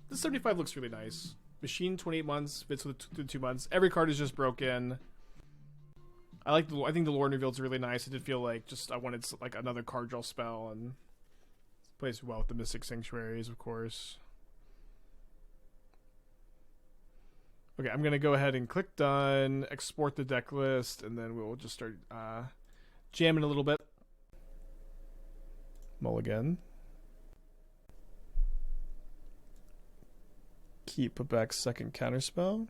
The 75 looks really nice. Machine 28 months fits with the 2 months. Every card is just broken. I think the Lord Revealed is really nice. It did feel like I wanted like another card draw spell, and plays well with the Mystic Sanctuaries, of course. Okay, I'm gonna go ahead and click done, export the deck list, and then we'll just start jamming a little bit. Mulligan. Put back second counterspell.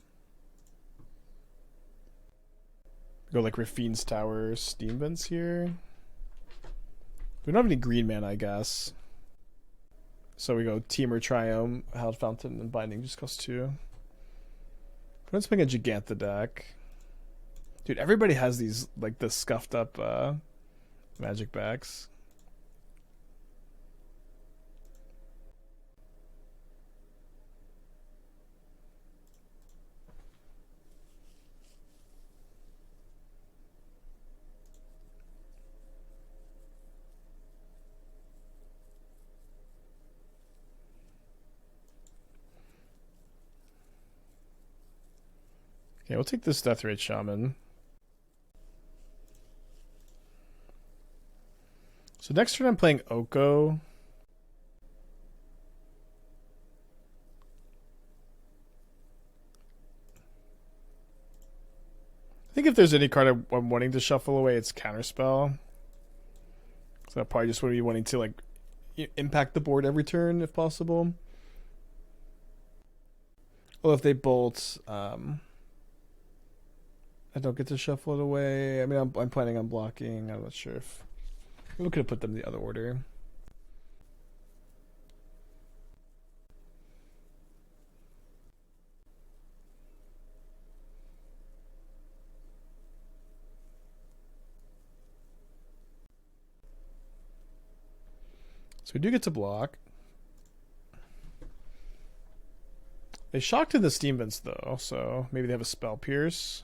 Go like Rafine's Tower, Steam Vents here. We don't have any green mana, I guess. So we go Teamer, Triumph, Held Fountain, and Binding just costs 2. Let's make a Giganta deck. Dude, everybody has these, like, the scuffed up magic backs. Okay, we'll take this Death Rate Shaman. So next turn I'm playing Oko. I think if there's any card I'm wanting to shuffle away, it's Counterspell. So I probably just would be wanting to like impact the board every turn if possible. Well, if they bolt, I don't get to shuffle it away. I mean, I'm planning on blocking. I'm not sure if we could have put them in the other order. So we do get to block. They shocked in the Steam Vents though, so maybe they have a Spell Pierce.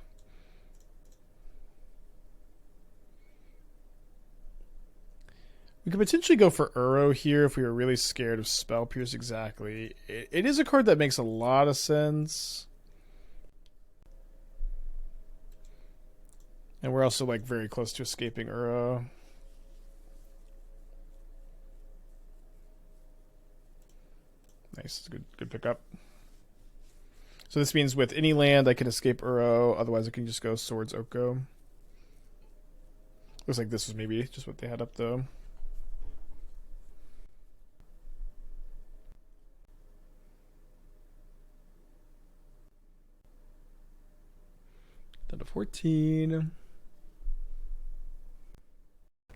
We could potentially go for Uro here if we were really scared of Spell Pierce exactly. It is a card that makes a lot of sense. And we're also like very close to escaping Uro. Nice, good pickup. So this means with any land I can escape Uro, otherwise I can just go Swords Oko. Looks like this was maybe just what they had up though. Down to 14.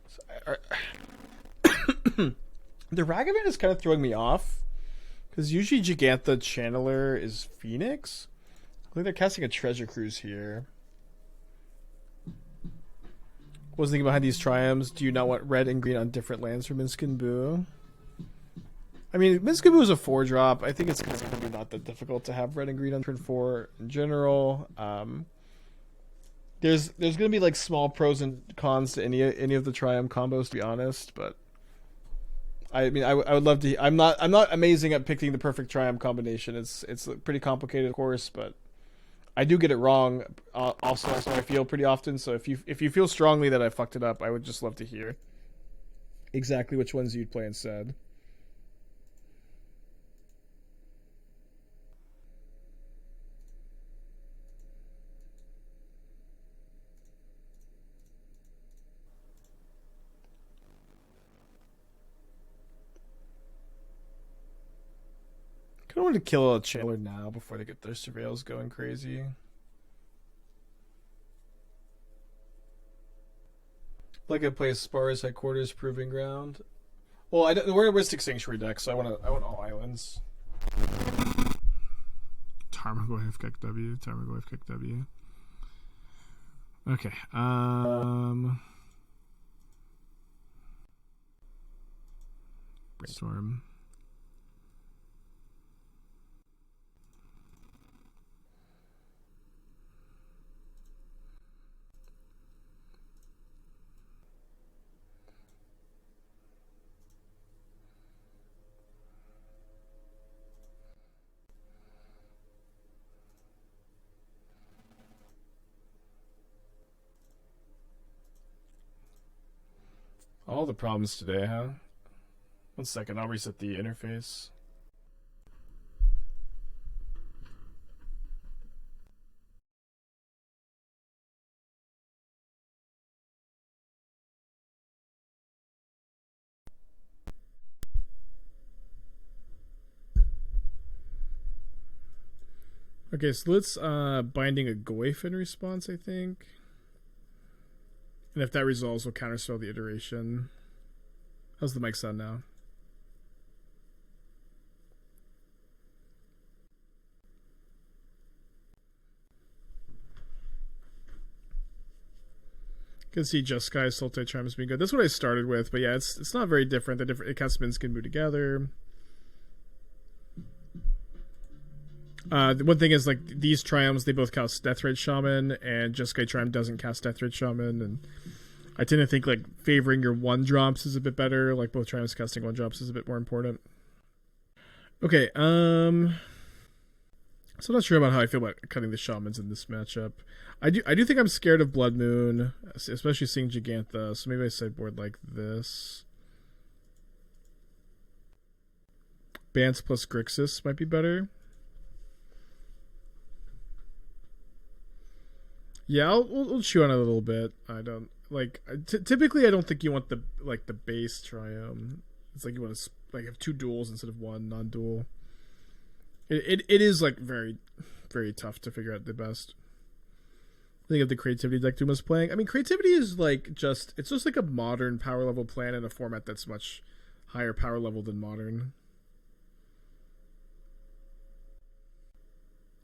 So the Ragavan is kind of throwing me off. Because usually Giganta Channeler is Phoenix. I think they're casting a Treasure Cruise here. What was the thinking behind these triumphs? Do you not want red and green on different lands for Minsc Boo? I mean, Minsc Boo is a 4-drop. I think it's going to be not that difficult to have red and green on turn 4 in general. There's going to be like small pros and cons to any of the triumph combos, to be honest, but I mean, I would love to. I'm not amazing at picking the perfect triumph combination. It's pretty complicated, of course, but I do get it wrong. Also, I feel pretty often. So if you feel strongly that I fucked it up, I would just love to hear exactly which ones you'd play instead. I want to kill a Channeler now before they get their surveils going crazy. Like I play Spars Headquarters Proving Ground. Well, we're a Mystic Sanctuary deck, so I want all islands. Tarmogoyf kick W. Tarmogoyf kick W. Okay. Brainstorm. All the problems today, huh? 1 second, I'll reset the interface. Okay, so let's binding a Goyf in response, I think. And if that resolves, we'll counterspell the iteration. How's the mic sound now? You can see Just Sky Sultai Charm has been good. That's what I started with, but yeah, it's not very different. The cast spins can move together. The one thing is, like, these triumphs, they both cast Deathred Shaman, and Just Sky Triumph doesn't cast Deathred Shaman, and I tend to think, like, favoring your 1-drops is a bit better. Like, both triumphs casting 1-drops is a bit more important. Okay, so I'm not sure about how I feel about cutting the shamans in this matchup. I do think I'm scared of Blood Moon, especially seeing Gigantha, so maybe I sideboard like this. Bant plus Grixis might be better. Yeah, we'll chew on it a little bit. I don't like. Typically, I don't think you want the base Triumph. It's like you want to like have 2 duels instead of 1 non-duel. It is like very, very tough to figure out the best. I think of the creativity deck Duma's playing. I mean, creativity is like it's just like a modern power level plan in a format that's much higher power level than modern.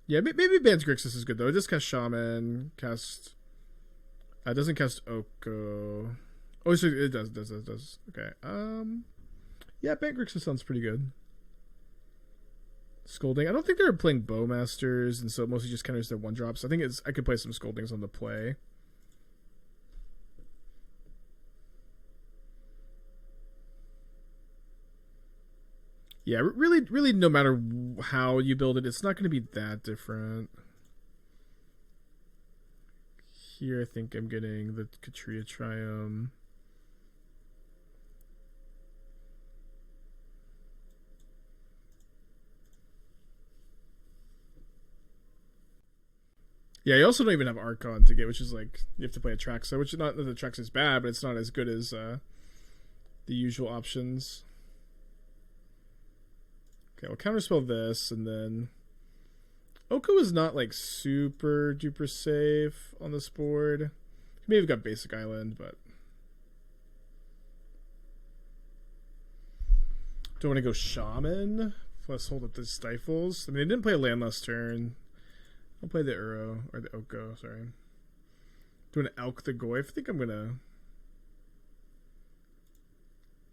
Yeah, maybe Bant's Grixis is good though. It just casts Shaman, doesn't cast Oko. Oh, so it does. Okay. Yeah, Bant Grixis sounds pretty good. Scolding. I don't think they're playing Bowmasters, and so it mostly just counters their 1-drops. I think I could play some Scoldings on the play. Yeah, really, no matter how you build it, it's not going to be that different. Here, I think I'm getting the Katria Triumph. Yeah, you also don't even have Archon to get, which is like, you have to play a Traxa, which is not that the Traxa is bad, but it's not as good as the usual options. Okay, we'll counterspell this, and then Oko is not like super duper safe on this board. Maybe we've got Basic Island, but don't want to go Shaman plus hold up the Stifles. I mean, they didn't play a land last turn. I'll play the Uro, or the Oko, sorry. Doing an Elk the Goyf. I think I'm gonna.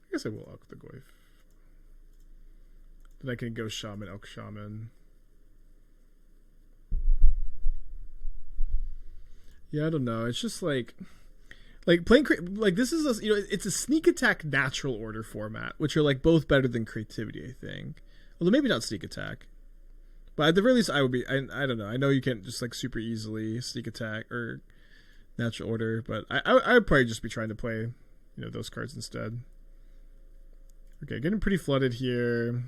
I guess I will Elk the Goyf. Then I can go Shaman, Elk Shaman. Yeah, I don't know. It's just like playing like this is it's a sneak attack natural order format, which are like both better than creativity, I think. Although maybe not sneak attack. But at the very least, I would be. I don't know. I know you can't just like super easily sneak attack or natural order, but I would probably just be trying to play, those cards instead. Okay, getting pretty flooded here.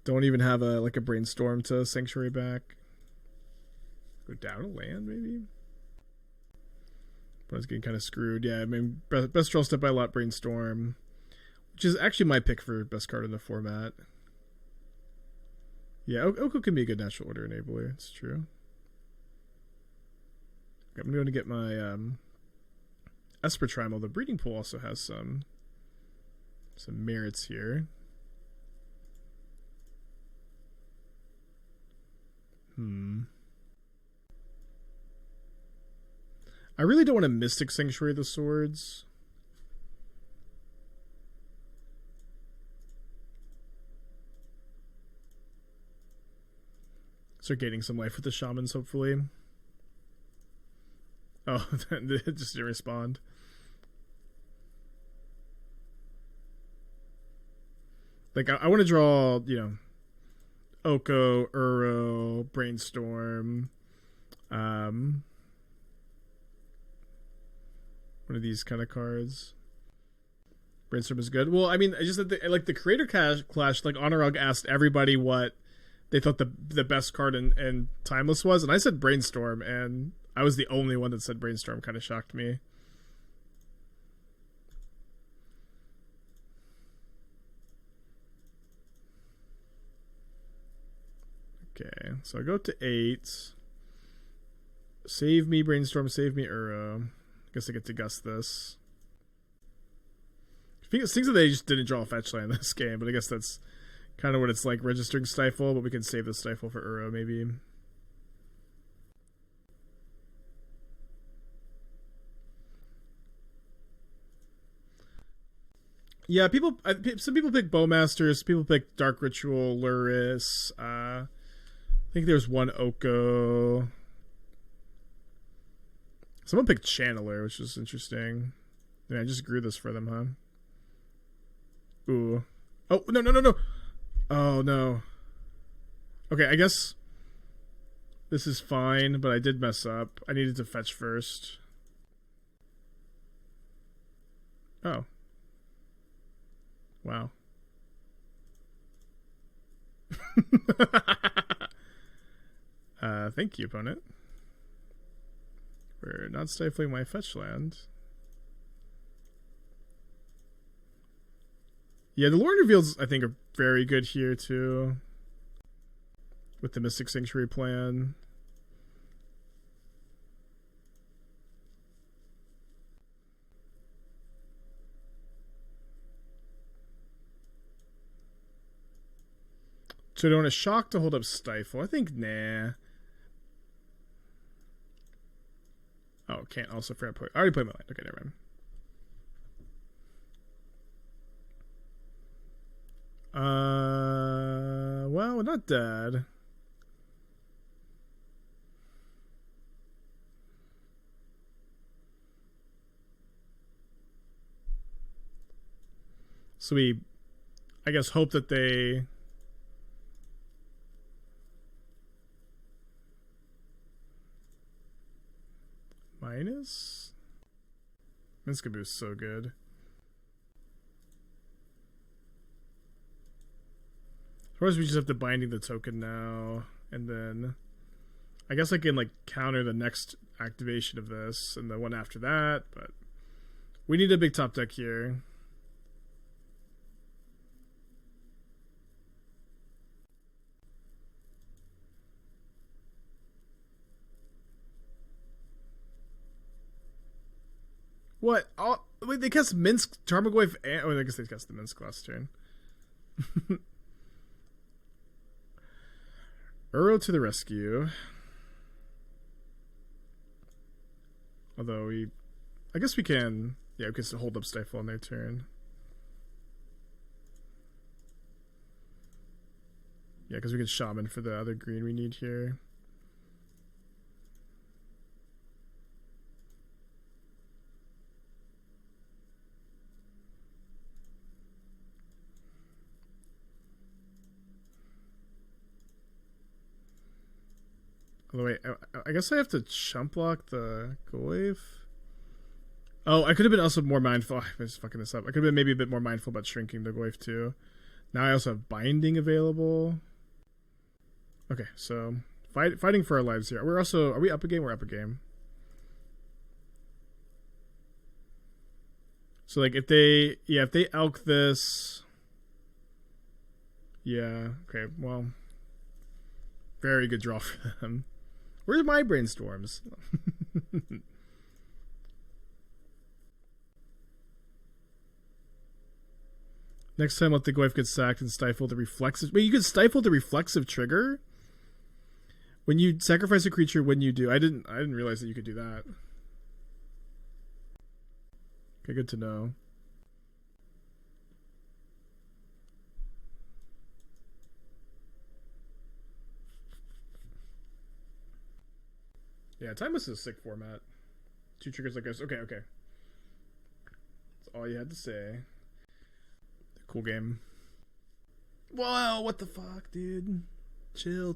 Don't even have a brainstorm to sanctuary back. Go down a land maybe. But I was getting kind of screwed. Yeah, I mean best draw step by a lot brainstorm, which is actually my pick for best card in the format. Yeah, Oko can be a good natural order enabler. It's true. Okay, I'm going to get my Esper Trimal. The Breeding Pool also has some merits here. I really don't want to Mystic Sanctuary the Swords. Start gaining some life with the Shamans, hopefully. Oh, it just didn't respond. Like, I want to draw, Oko, Uro, Brainstorm. one of these kind of cards. Brainstorm is good. Well, I mean, I just like the creator clash. Like Honorog asked everybody what they thought the best card in Timeless was, and I said Brainstorm, and I was the only one that said Brainstorm. Kind of shocked me. Okay, so I go up to 8. Save me, Brainstorm. Save me, Uro. I guess I get to guess this. It seems that they just didn't draw a fetch land in this game, but I guess that's kind of what it's like registering Stifle, but we can save the Stifle for Uro, maybe. Yeah, some people pick Bowmasters, people pick Dark Ritual, Luris. I think there's one Oko. Someone picked Channeler, which is interesting. Yeah, I just grew this for them, huh? Ooh. Oh, no. Oh, no. Okay, I guess this is fine, but I did mess up. I needed to fetch first. Oh. Wow. Thank you, opponent, for not stifling my fetch land. Yeah, the Lord Reveals, I think, are very good here, too. With the Mystic Sanctuary plan. So I don't want a shock to hold up Stifle. I think, nah. Oh, can't also for I already played my land. Okay, never mind. Well, we're not dead. So we, I guess, hope that they minus. Minskaboo is so good. Of course, we just have to binding the token now, and then I guess I can like counter the next activation of this and the one after that, but we need a big top deck here. What? Oh, wait, they cast Minsk, Tarmogoyf, and... Oh, I guess they cast the Minsk last turn. Uro to the rescue. Although we... I guess we can... Yeah, we can still hold up Stifle on their turn. Yeah, because we can Shaman for the other green we need here. Oh, wait, I guess I have to chump block the Goyf. Oh, I could have been also more mindful. I was fucking this up. I could have been maybe a bit more mindful about shrinking the Goyf too. Now I also have binding available. Okay, so fighting for our lives here. We're also, are we up a game? We're up a game. So like if they elk this, yeah, okay, well, very good draw for them. Where's my Brainstorms? Next time, let the Goyf get sacked and stifle the reflexive. Wait, you can stifle the reflexive trigger when you sacrifice a creature. When you do, I didn't realize that you could do that. Okay, good to know. Yeah, Timeless is a sick format. 2 triggers like this. Okay. That's all you had to say. Cool game. Whoa, what the fuck, dude? Chill.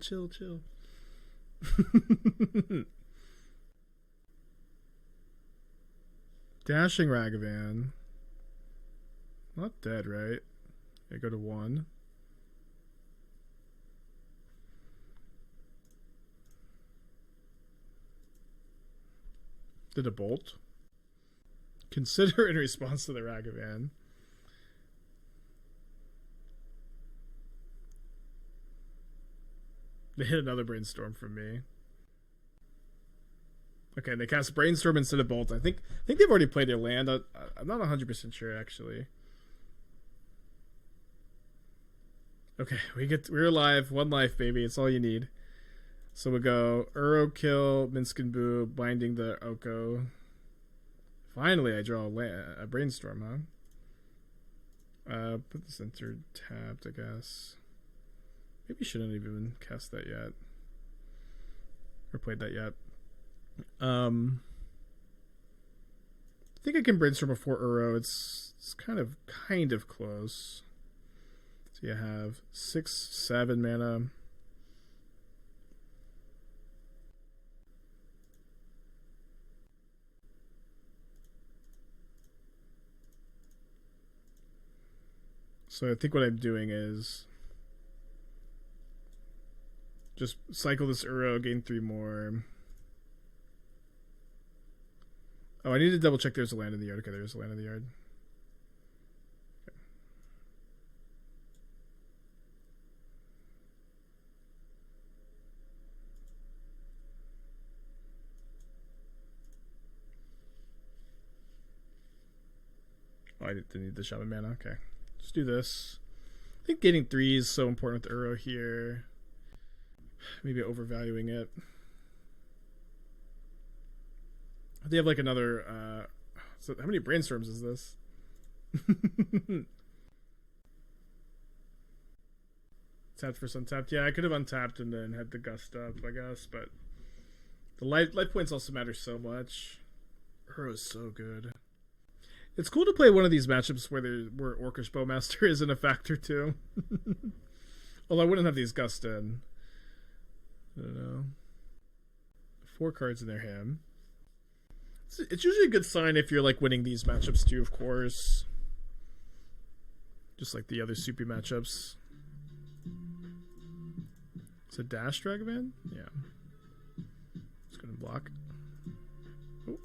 Dashing Ragavan. Not dead, right? I go to 1. Did a bolt. Consider in response to the Ragavan. They hit another Brainstorm from me. Okay, they cast Brainstorm instead of Bolt. I think they've already played their land. I'm not 100% sure, actually. Okay, we're alive. 1 life, baby. It's all you need. So we go Uro kill, Minskin Boo, binding the Oko. Finally, I draw a Brainstorm, huh? Put this enter tapped, I guess. Maybe shouldn't even cast that yet. Or played that yet. I think I can Brainstorm before Uro. It's kind of close. So you have 6, 7 mana. So I think what I'm doing is just cycle this Uro, gain 3 more. Oh, I need to double check there's a land in the yard. Okay, there's a land in the yard. Okay. Oh, I didn't need the shaman mana. Okay. Let's do this. I think getting 3 is so important with Uro here. Maybe overvaluing it. They have like another. So how many Brainstorms is this? Tapped for untapped. Yeah, I could have untapped and then had the gust up, I guess. But the life points also matter so much. Uro is so good. It's cool to play one of these matchups where Orcish Bowmaster isn't a factor too. Although I wouldn't have these gust in. I don't know. 4 cards in their hand. It's usually a good sign if you're like winning these matchups too, of course. Just like the other soupy matchups. It's a dash Dragavan? Yeah. Let's go and block. Oh.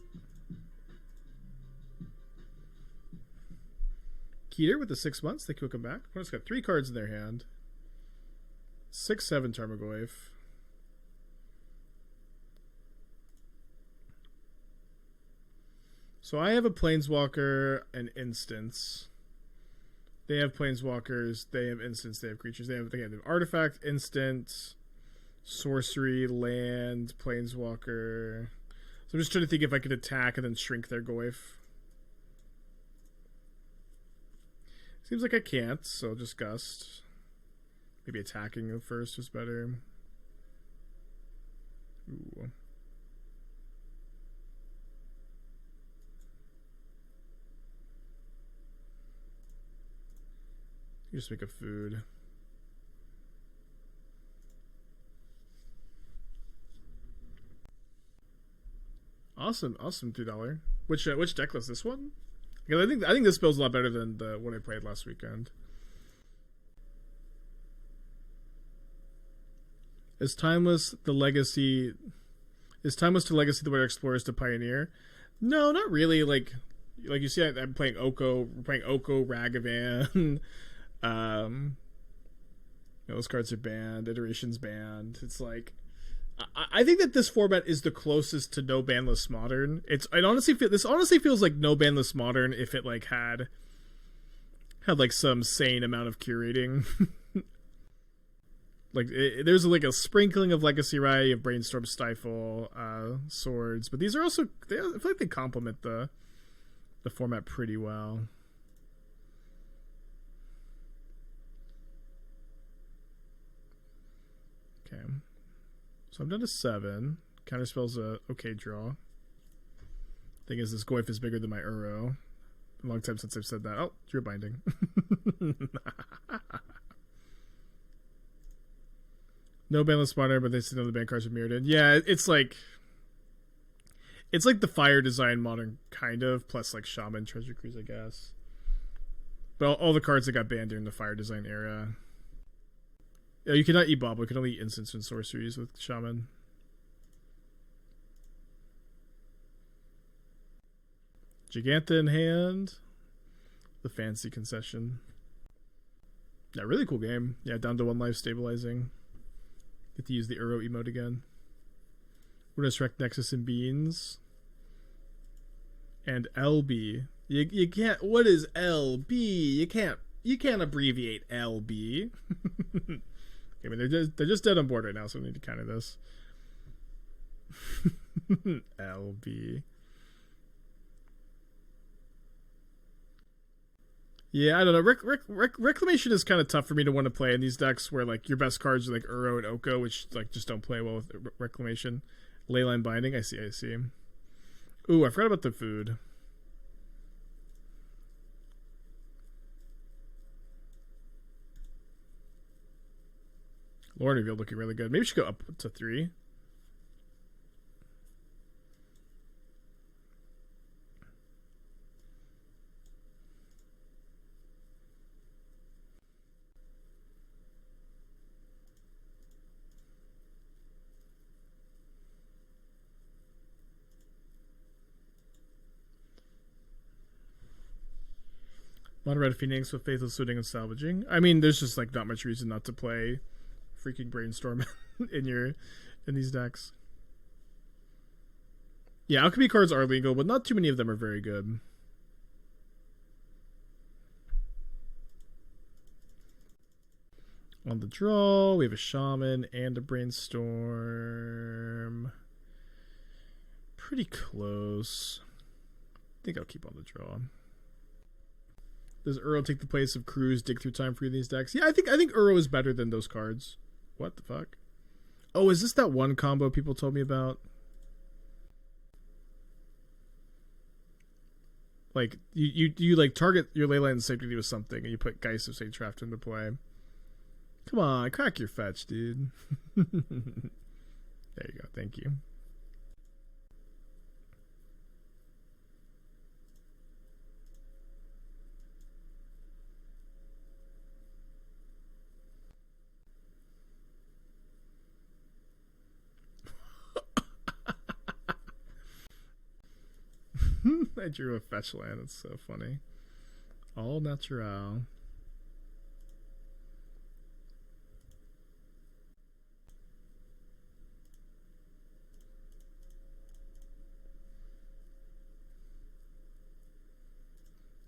Keter with the 6 months. They can come back. Opponent's got 3 cards in their hand. 6/7 Tarmogoyf. So I have a Planeswalker and Instance. They have Planeswalkers. They have Instance. They have creatures. They have Artifact, Instant, Sorcery, Land, Planeswalker. So I'm just trying to think if I could attack and then shrink their Goyf. Seems like I can't, so I'll just Gust. Maybe attacking them first was better. Ooh. You just make a food. Awesome, awesome $2. Which deck list? This one? Because I think this build's a lot better than the one I played last weekend. Is timeless to legacy the way explorers to pioneer? No, not really. Like you see, I'm playing Oko. We're playing Oko, Ragavan. Those cards are banned. Iterations banned. It's like I think that this format is the closest to no banless modern. This honestly feels like no banless modern if it like had like some sane amount of curating. Like there's like a sprinkling of Legacy Rai, of Brainstorm, Stifle, Swords, but these are also I feel like they complement the format pretty well. Okay, so I'm down to 7. Counterspell's a okay draw. Thing is, this Goyf is bigger than my Uro. A long time since I've said that. Oh, Drew Binding. No banless modern, but they still know the ban cards are mirrored in. Yeah, it's like It's like the fire design modern kind of, plus like shaman treasure cruise, I guess. But all the cards that got banned during the fire design era. Yeah, you cannot eat bobble. You can only eat instants and sorceries with shaman. Giganta in hand. The fancy concession. Yeah, really cool game. Yeah, down to 1 life stabilizing. Get to use the Uro emote again. We're gonna Shrek Nexus and Beans. And LB. You can't. What is LB? You can't abbreviate LB. I mean, they're just dead on board right now, so we need to counter this. LB. Yeah, I don't know. Reclamation is kind of tough for me to want to play in these decks where like your best cards are like Uro and Oko, which like just don't play well with Reclamation. Leyline Binding, I see. Ooh, I forgot about the food. Lord Reveal looking really good. Maybe we should go up to 3. Mono Red Phoenix with Faithless Looting and Salvaging. I mean, there's just like not much reason not to play freaking Brainstorm in these decks. Yeah, Alchemy cards are legal, but not too many of them are very good. On the draw, we have a Shaman and a Brainstorm. Pretty close. I think I'll keep on the draw. Does Uro take the place of Cruise, Dig Through Time for these decks? Yeah, I think Uro is better than those cards. What the fuck? Oh, is this that one combo people told me about? Like you like target your Leyline Safety with something, and you put Geist of Saintcraft into play. Come on, crack your fetch, dude. There you go. Thank you. I drew a fetch land. It's so funny. All natural.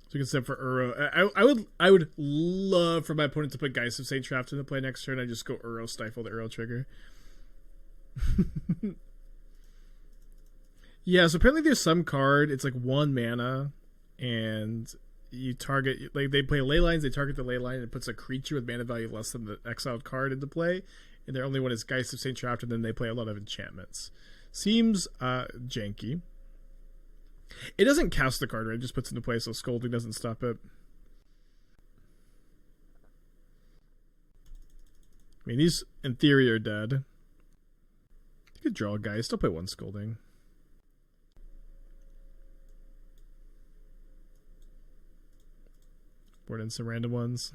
So you can set for Uro. I would love for my opponent to put Geist of Saintcraft into play next turn. I just go Uro, stifle the Uro trigger. Yeah, so apparently there's some card, it's like 1 mana, and you target, like they play Leylines, they target the Leyline, and it puts a creature with mana value less than the exiled card into play, and their only one is Geist of Saintcraft, and then they play a lot of enchantments. Seems janky. It doesn't cast the card, right? It just puts it into play, so Scolding doesn't stop it. I mean, these, in theory, are dead. You could draw a Geist, still play 1 Scolding. Board in some random ones.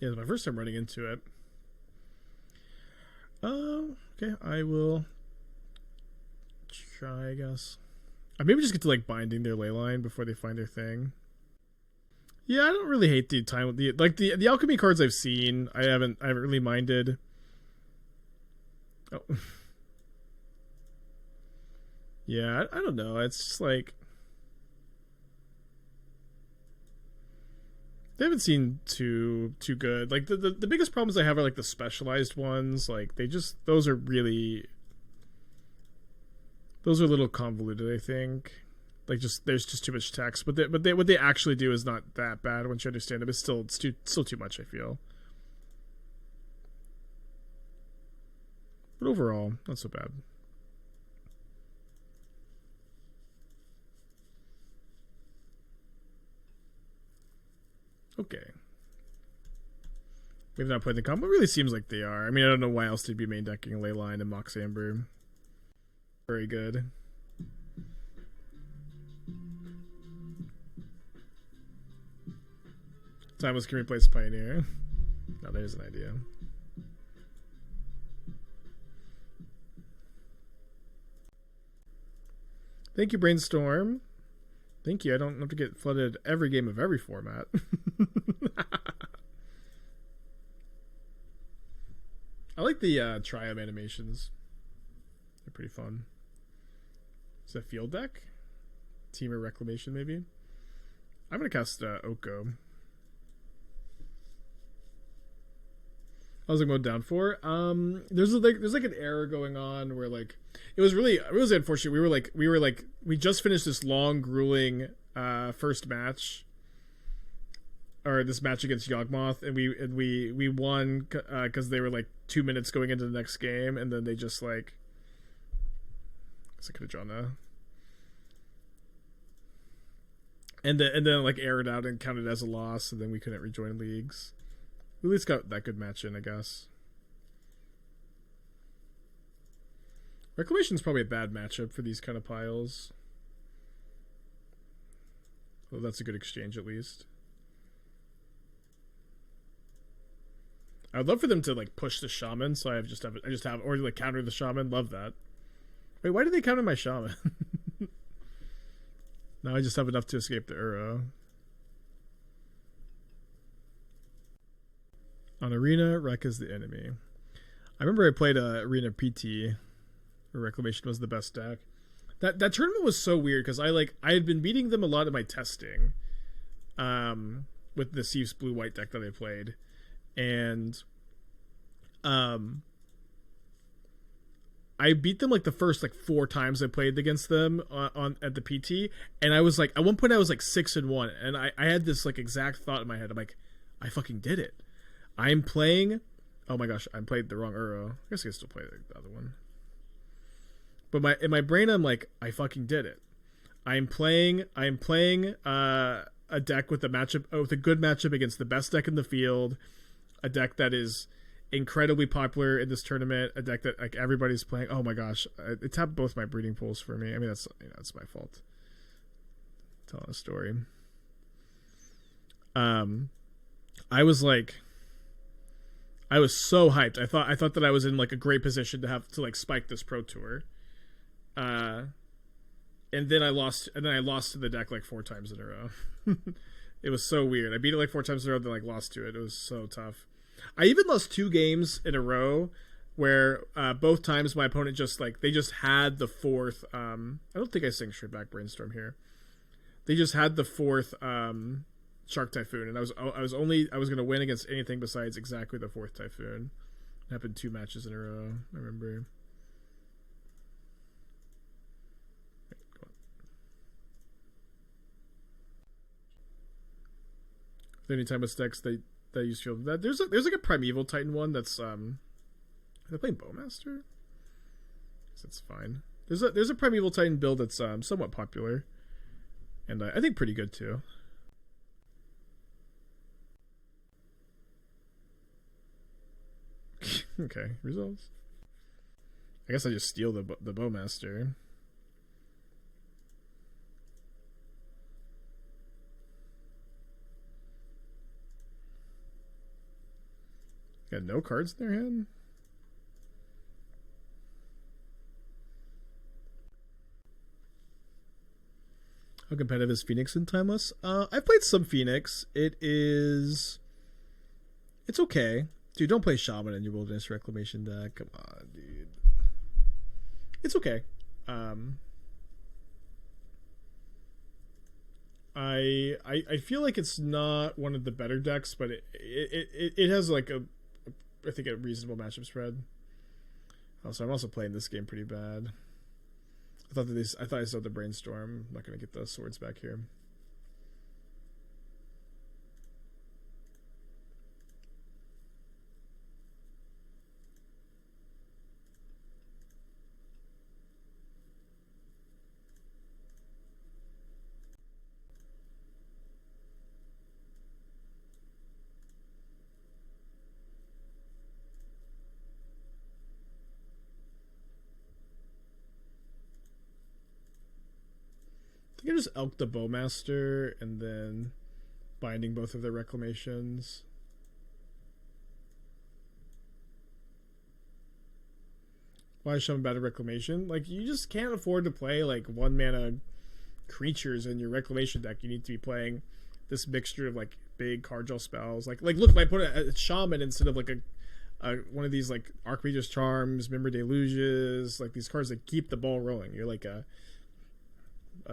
Yeah, it's my first time running into it. Okay, I will try, I guess. I maybe just get to like binding their Leyline before they find their thing. Yeah, I don't really hate the time. The alchemy cards I've seen, I haven't really minded. Oh, yeah, I don't know. It's just like they haven't seemed too good. Like the biggest problems I have are like the specialized ones. Like those are a little convoluted, I think. Like there's just too much text, but what they actually do is not that bad once you understand it. But still too much, I feel. But overall, not so bad. Okay. We've not played the combo. It really seems like they are. I mean, I don't know why else they'd be main decking Leyline and Mox Amber. Very good. Timeless can replace Pioneer. Now there's an idea. Thank you, Brainstorm. Thank you. I don't have to get flooded every game of every format. I like the Triumph animations. They're pretty fun. Is that field deck? Team or Reclamation, maybe? I'm going to cast Oko. How's it going down for? There's like an error going on where like it was really unfortunate. We just finished this long, grueling first match, or this match against Yawgmoth, and we won because they were like 2 minutes going into the next game, and then they just like, I could have drawn that, and then like aired out and counted as a loss, and then we couldn't rejoin leagues. We at least got that good match in, I guess. Reclamation's probably a bad matchup for these kind of piles. Well, that's a good exchange at least. I would love for them to like push the shaman, so I just have or like counter the shaman. Love that. Wait, why did they counter my shaman? Now I just have enough to escape the Uro. On Arena, Rec is the enemy. I remember I played Arena PT, where Reclamation was the best deck. That tournament was so weird because I had been beating them a lot in my testing, with the Sieves blue white deck that I played, and I beat them like the first like 4 times I played against them at the PT, and I was like, at one point I was like 6-1, and I had this like exact thought in my head. I'm like, I fucking did it. I'm playing. Oh my gosh, I played the wrong Uro. I guess I can still play the other one. But in my brain, I'm like, I fucking did it. I'm playing a deck with with a good matchup against the best deck in the field, a deck that is incredibly popular in this tournament, a deck that like everybody's playing. Oh my gosh, it tapped both my breeding pools for me. I mean, that's my fault. Telling a story. I was so hyped. I thought that I was in like a great position to have to like spike this pro tour. And then I lost to the deck like 4 times in a row. It was so weird. I beat it like 4 times in a row, then like lost to it. It was so tough. I even lost 2 games in a row where both times my opponent just like they just had the 4th. I don't think I sang straight back Brainstorm here. They just had the 4th Shark Typhoon, and I was gonna win against anything besides exactly the 4th Typhoon. It happened 2 matches in a row. I remember. Anytime with decks that use field that there's like a Primeval Titan one that's are they playing Bowmaster? That's fine. There's a Primeval Titan build that's somewhat popular, and I think pretty good too. Okay, results. I guess I just steal the Bowmaster. Got no cards in their hand? How competitive is Phoenix in Timeless? I've played some Phoenix. It's okay. Dude, don't play Shaman in your Wilderness Reclamation deck. Come on, dude. It's okay. I feel like it's not one of the better decks, but it has like I think a reasonable matchup spread. Also, I'm also playing this game pretty bad. I thought I saw the Brainstorm. I'm not gonna get the swords back here. think I just elk the Bowmaster and then binding both of their reclamations. Why summon Battle Reclamation? Like, you just can't afford to play like 1 mana creatures in your reclamation deck. You need to be playing this mixture of like big card draw spells. Like look, if I put a shaman instead of like a one of these like Archmage's Charms, Member Deluges, like these cards that keep the ball rolling. You're like a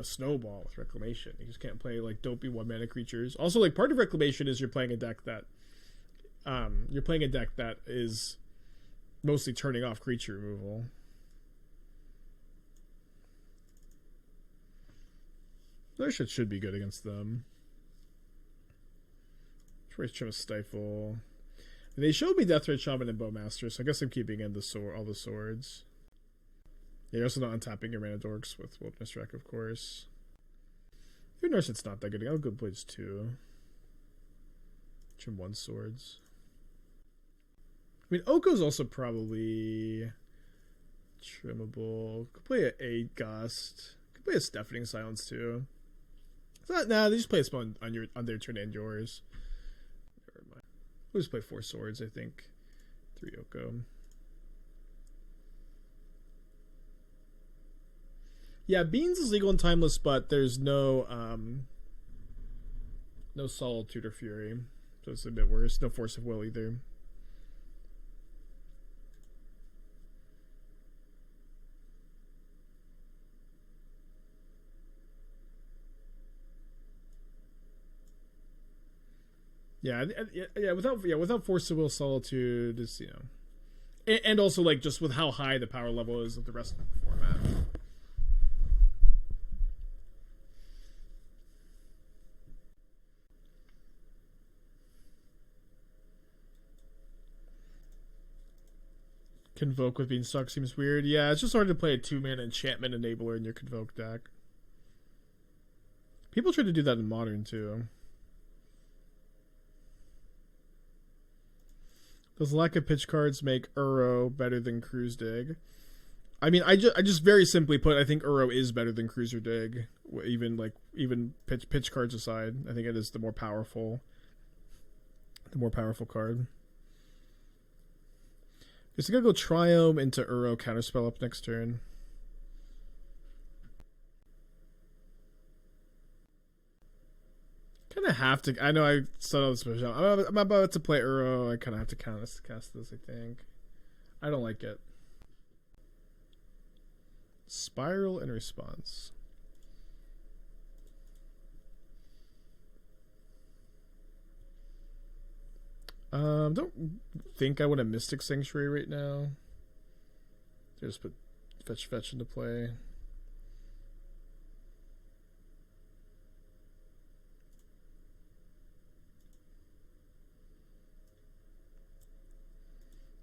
snowball with reclamation. You just can't play like dopey 1 mana creatures. Also, like, part of reclamation is you're playing a deck that is mostly turning off creature removal. Their shit should be good against them. Choice Trim Stifle. And they showed me Deathray Shaman and Bowmaster, so I guess I'm keeping in all the swords. Yeah, you're also not untapping your mana dorks with Wilderness Wreck, of course. Your Nurse, it's not that good. I'll go play just 2. Trim 1 swords. I mean, Oko's also probably trimmable. Could play a Gust. Could play a Deafening Silence too. They just play a spell on their turn and yours. Never mind. We'll just play 4 swords, I think. 3 Oko. Yeah, Beans is legal and timeless, but there's no Solitude or Fury, so it's a bit worse. No Force of Will either. Yeah. Without Force of Will, Solitude is, and also like just with how high the power level is of the rest of the format. Convoke with Beanstalk seems weird. Yeah, it's just hard to play a 2-mana enchantment enabler in your Convoke deck. People try to do that in Modern too. Does lack of pitch cards make Uro better than Cruise Dig? I mean, I just very simply put, I think Uro is better than Cruiser Dig. Even pitch cards aside, I think it is the more powerful card. Guess I gotta go Triome into Uro Counterspell up next turn. Kind of have to. I know I said all this, but I'm about to play Uro. I kind of have to cast this, I think. I don't like it. Spiral in response. Don't think I want a Mystic Sanctuary right now. Just put fetch into play.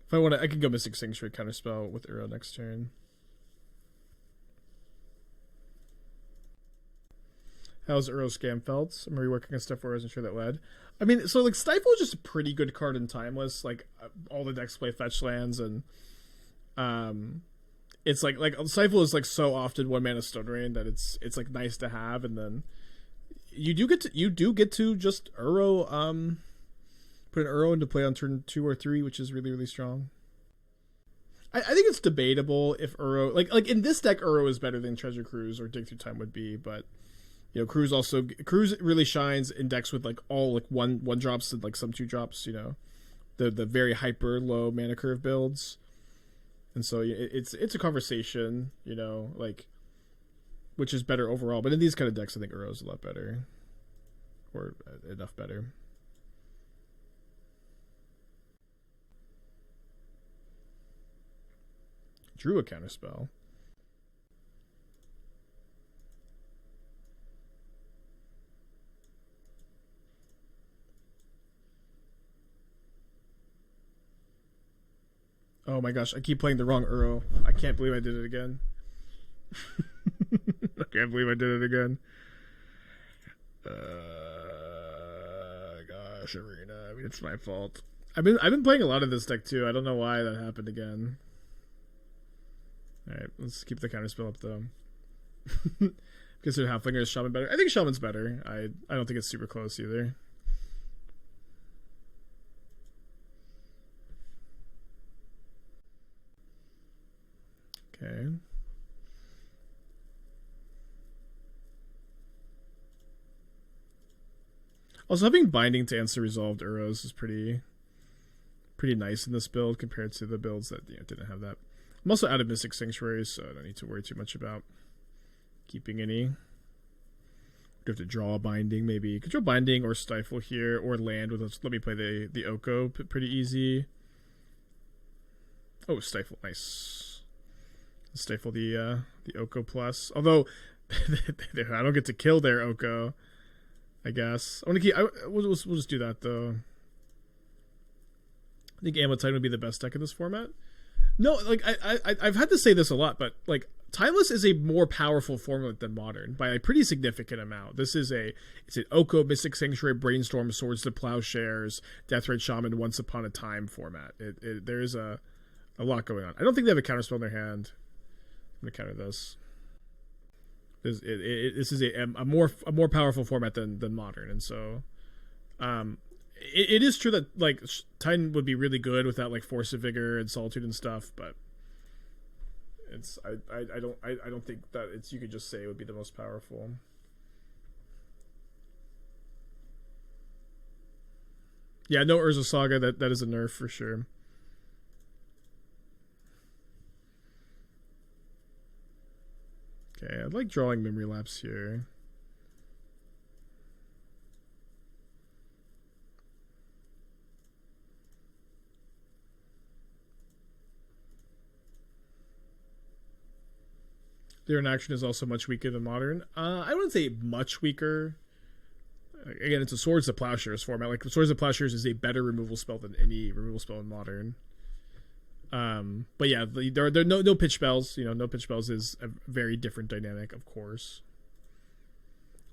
If I want to, I can go Mystic Sanctuary Counterspell with Uro next turn. How's Uro Scamfelt? I'm reworking on stuff where I wasn't sure that led. I mean, so like Stifle is just a pretty good card in Timeless. Like all the decks play fetch lands, and it's like Stifle is like so often 1 mana Stone Rain that it's like nice to have, and then you do get to just Uro put an Uro into play on turn 2 or 3, which is really, really strong. I think it's debatable if Uro like in this deck Uro is better than Treasure Cruise or Dig Through Time would be, but Cruise really shines in decks with like all like one drops and like some 2 drops, the very hyper low mana curve builds. And so it's a conversation, like which is better overall. But in these kind of decks, I think Uro is a lot better, or enough better. Drew a counterspell. Oh my gosh, I keep playing the wrong Uro. I can't believe I did it again. I can't believe I did it again. Gosh, Arena. I mean, it's my fault. I've been playing a lot of this deck too. I don't know why that happened again. Alright, let's keep the counterspell up though. Consider Halflinger is Shaman better? I think Shaman's better. I don't think it's super close either. Okay. Also, having binding to answer resolved Uros is pretty nice in this build compared to the builds that didn't have that. I'm also out of Mystic Sanctuaries, so I don't need to worry too much about keeping any. Do have to draw a binding, maybe. Could draw binding or stifle here, or land with us. Let me play the Oko pretty easy. Oh, stifle, nice. Stifle the Oko plus. Although I don't get to kill their Oko, I guess. I want to keep. We'll just do that though. I think Amotide would be the best deck in this format. No, like I've had to say this a lot, but like Timeless is a more powerful format than Modern by a pretty significant amount. It's an Oko, Mystic Sanctuary, Brainstorm, Swords to Plowshares, Deathrite Shaman, Once Upon a Time format. There is a lot going on. I don't think they have a counterspell in their hand. I'm gonna counter this. This is a more powerful format than Modern, and so it is true that like Titan would be really good without like Force of Vigor and Solitude and stuff, but I don't think that you could just say it would be the most powerful. Yeah, no Urza Saga, that is a nerf for sure. Okay, I'd like drawing Memory Lapse here. Their interaction is also much weaker than Modern. I wouldn't say much weaker. Again, it's a Swords to Plowshares format. Like Swords to Plowshares is a better removal spell than any removal spell in Modern. But yeah, there are no pitch spells. No pitch spells is a very different dynamic, of course.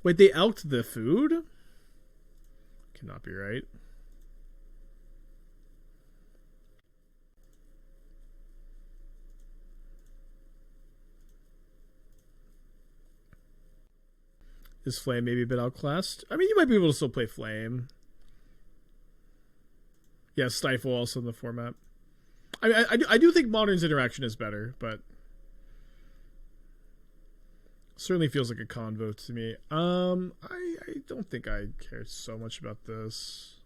Wait, they alked the food? Cannot be right. Is Flame maybe a bit outclassed? I mean, you might be able to still play Flame. Yeah, Stifle also in the format. I mean, I do think Modern's interaction is better, but certainly feels like a convo to me. I don't think I care so much about this.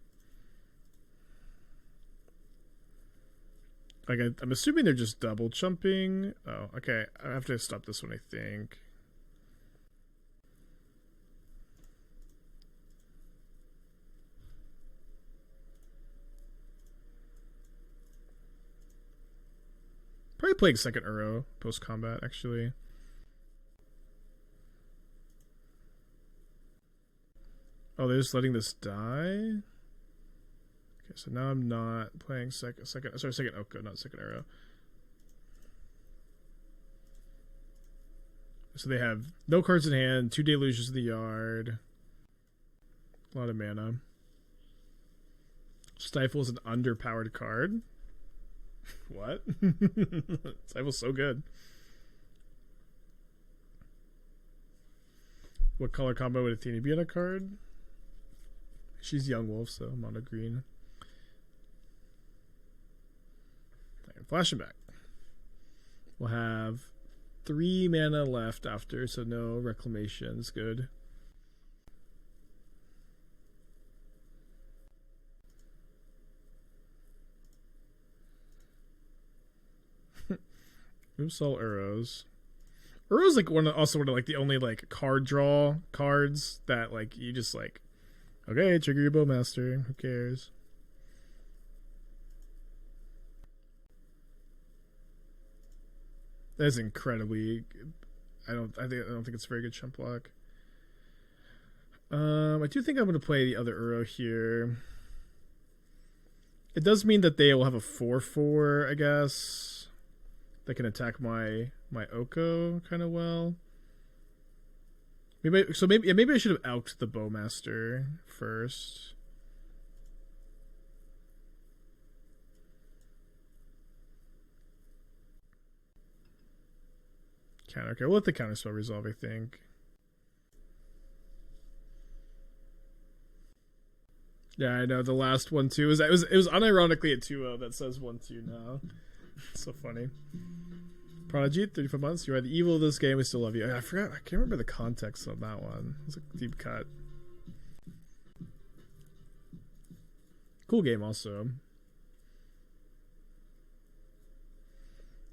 Like, I'm assuming they're just double jumping. Oh, okay. I have to stop this one, I think. Probably playing second Uro post combat, actually. Oh, they're just letting this die? Okay, so now I'm not playing second Oko, not second Uro. So they have no cards in hand, 2 Delusions in the yard. A lot of mana. Stifle is an underpowered card. What? Stifle's so good. What color combo would Athena be on a card? She's Young Wolf, so mono green. Flashing back. We'll have 3 mana left after, so no reclamations. Good. Oops, all Uros. Uro's like one of like the only like card draw cards that like you just like, okay, trigger your Bowmaster. Who cares? That's incredibly. I don't think it's a very good chump block. I do think I'm going to play the other Uro here. It does mean that they will have a 4/4, I guess. That can attack my Oko kind of well. Maybe I should have alked the Bowmaster first. Counter. Okay, we'll let the counterspell resolve, I think. Yeah, I know the last one too. It was unironically a 2-0 that says 1-2 now. So funny. Prodigy, 35 months. You are the evil of this game. We still love you. I forgot. I can't remember the context of that one. It's a deep cut. Cool game, also.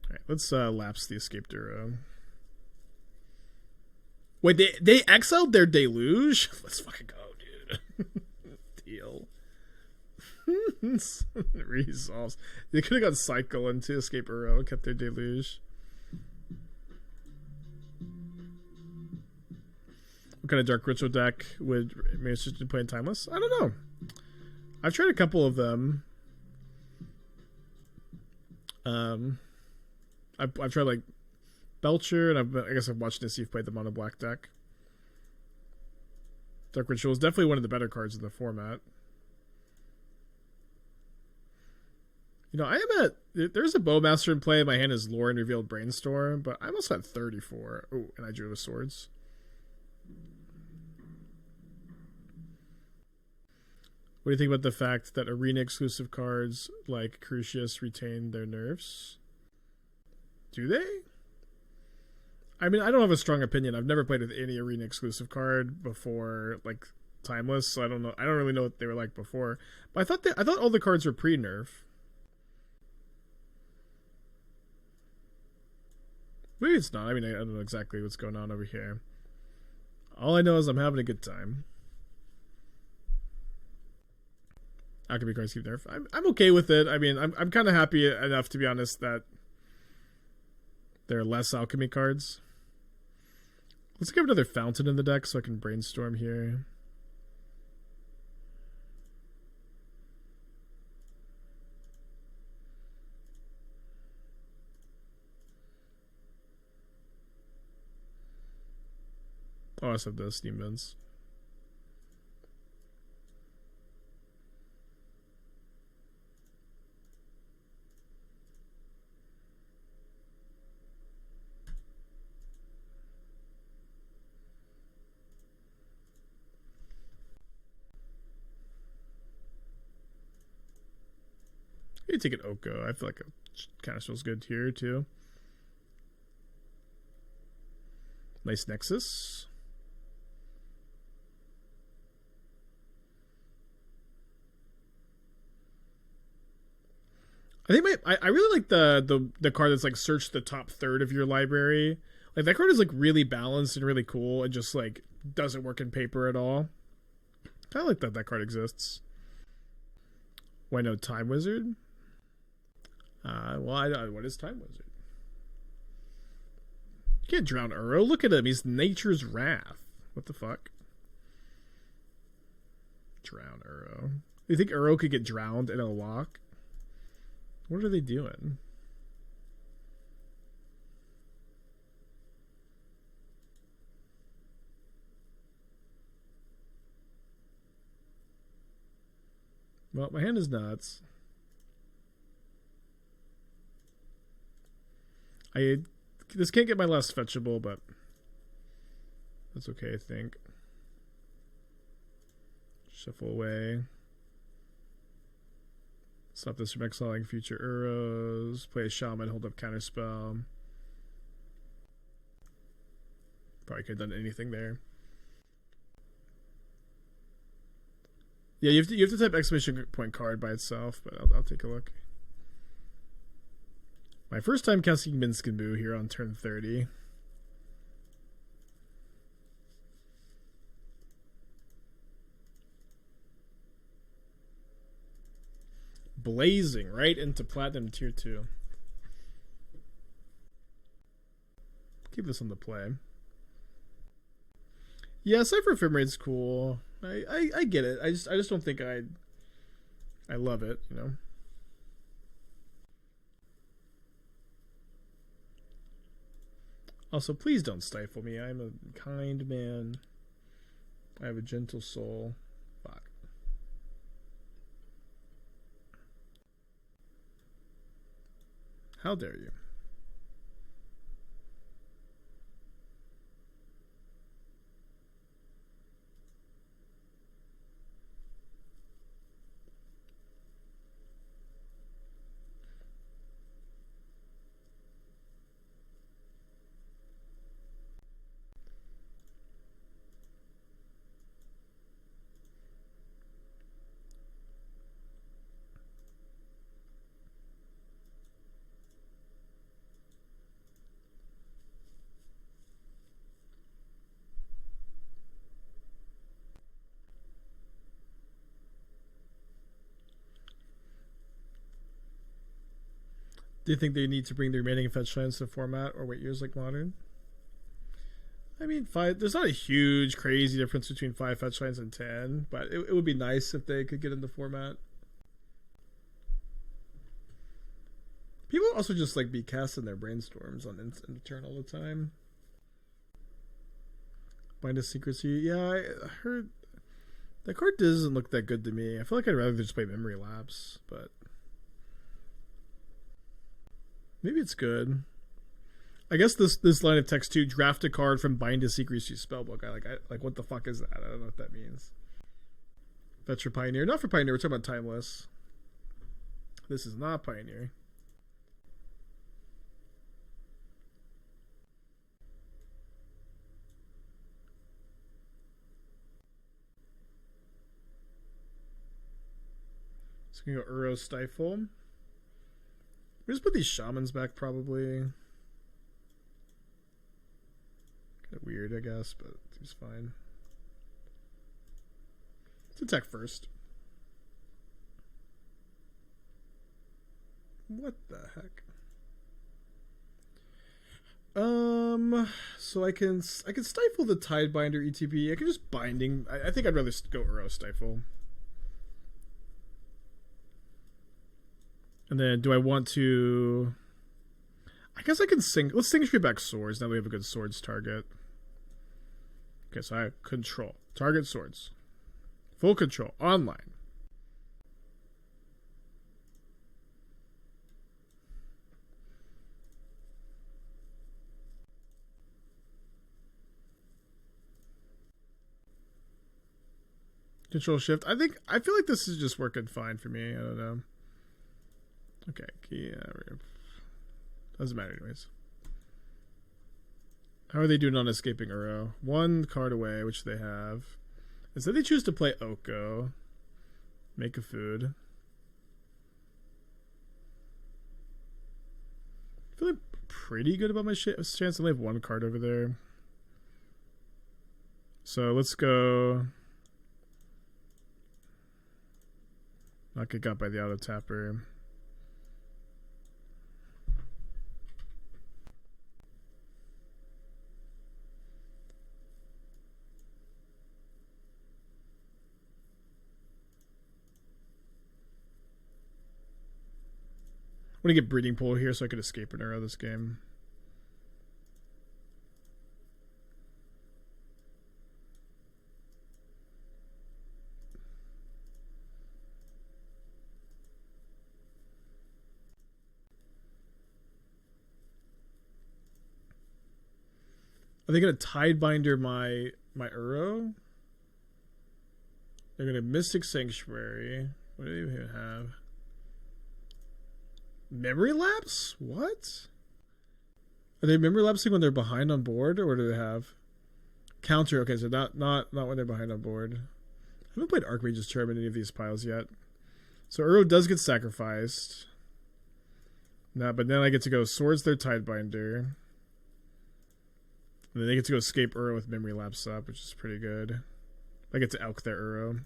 All right, let's lapse the escape Duro. Wait, they exiled their deluge? Let's fucking go, dude. Deal. Resolves. They could have got Cycle into Escape Uro, kept their deluge. What kind of Dark Ritual deck would maybe just play in Timeless? I don't know. I've tried a couple of them. I've tried like Belcher, and I guess I've watched to see if played them on a black deck. Dark Ritual is definitely one of the better cards in the format. You know, I am there's a Bowmaster in play. My hand is Lore and Revealed Brainstorm, but I'm also at 34. Oh, and I drew the swords. What do you think about the fact that arena exclusive cards like Crucius retain their nerfs? Do they? I mean, I don't have a strong opinion. I've never played with any arena exclusive card before, like Timeless, so I don't know. I don't really know what they were like before. But I thought all the cards were pre-nerf. Maybe it's not. I mean, I don't know exactly what's going on over here. All I know is I'm having a good time. Alchemy cards keep nerf. I'm okay with it. I mean, I'm kind of happy enough, to be honest, that there are less alchemy cards. Let's give another fountain in the deck so I can brainstorm here. Oh, I also have the Steam Vents. You take an Oko. I feel like it kind of feels good here too. Nice Nexus. I think I really like the card that's like search the top third of your library. Like that card is like really balanced and really cool and just like doesn't work in paper at all. I like that card exists. Why no Time Wizard? Well, what is Time Wizard? You can't drown Uro. Look at him. He's Nature's Wrath. What the fuck? Drown Uro. You think Uro could get drowned in a lock? What are they doing? Well, my hand is nuts. This can't get my last fetchable, but that's okay, I think. Shuffle away. Stop this from exiling future Uros. Play a Shaman, hold up Counterspell. Probably could have done anything there. Yeah, you have to type exclamation point card by itself, but I'll take a look. My first time casting Minskin here on turn 30. Blazing right into Platinum Tier 2. Keep this on the play. Yeah, Cypher Ephemerate's cool. I get it. I just don't think I love it, you know. Also, please don't stifle me. I'm a kind man. I have a gentle soul. Fuck. How dare you? Do you think they need to bring the remaining fetch lands to format or wait years like modern? I mean, 5. There's not a huge, crazy difference between 5 fetch lands and 10, but it would be nice if they could get in the format. People also just like be casting their brainstorms on instant turn all the time. Bind of Secrecy. Yeah, I heard that card doesn't look that good to me. I feel like I'd rather just play Memory Lapse, but maybe it's good. I guess this line of text too, draft a card from Bind of Secrecy spellbook. I like what the fuck is that? I don't know what that means. Fetch for Pioneer. Not for Pioneer, we're talking about Timeless. This is not Pioneer. So we can go Uro Stifle. We just put these shamans back probably. Kind of weird, I guess, but it seems fine. Let's attack first. What the heck? So I can stifle the Tidebinder ETB. I can just binding. I think I'd rather go Uro Stifle. And then do I want to... I guess I can sing... Let's sing straight back swords. Now we have a good swords target. Okay, so I control. Target swords. Full control. Online. Control shift. I feel like this is just working fine for me. I don't know. Okay, yeah, doesn't matter anyways. How are they doing on escaping Uro? 1 card away, which they have. Instead they choose to play Oko. Make a food. I feel like pretty good about my chance. I only have 1 card over there. So let's go. Not get got by the auto tapper. I'm going to get Breeding Pool here so I could escape an Uro this game. Are they going to Tidebinder my Uro? They're going to Mystic Sanctuary. What do they even have? Memory Lapse? What? Are they memory lapsing when they're behind on board, or what do they have? Counter. Okay, so not when they're behind on board. I haven't played Archmage's Charm in any of these piles yet. So Uro does get sacrificed. Nah, but then I get to go Swords their Tidebinder. And then they get to go escape Uro with Memory Lapse up, which is pretty good. I get to Elk their Uro.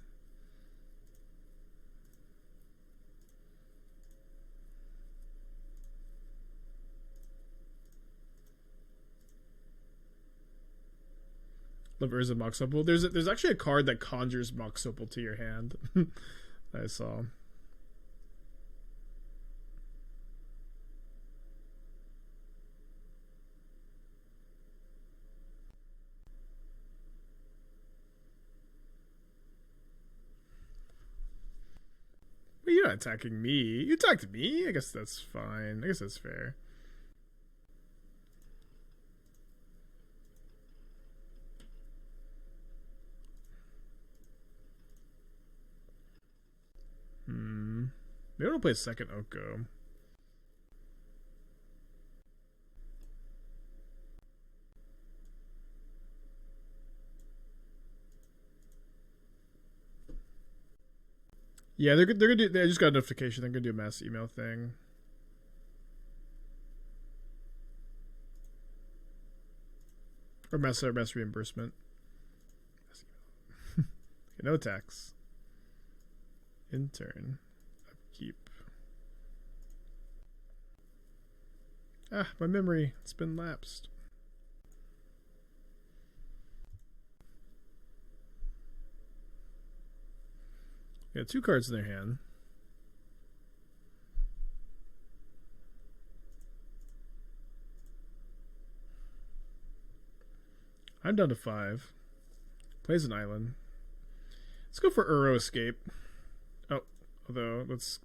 Love Urza Mox Opal. There's actually a card that conjures Mox Opal to your hand. I saw. Well, you're not attacking me. You attacked me? I guess that's fine. I guess that's fair. Maybe I'll play a second Oko. Yeah, they're gonna do. They just got a notification. They're gonna do a mass email thing. Or mass reimbursement. Okay, no attacks. In turn. Upkeep. Ah, my memory. It's been lapsed. Got 2 cards in their hand. I'm down to 5. Plays an island. Let's go for Uro Escape. Oh, although, let's...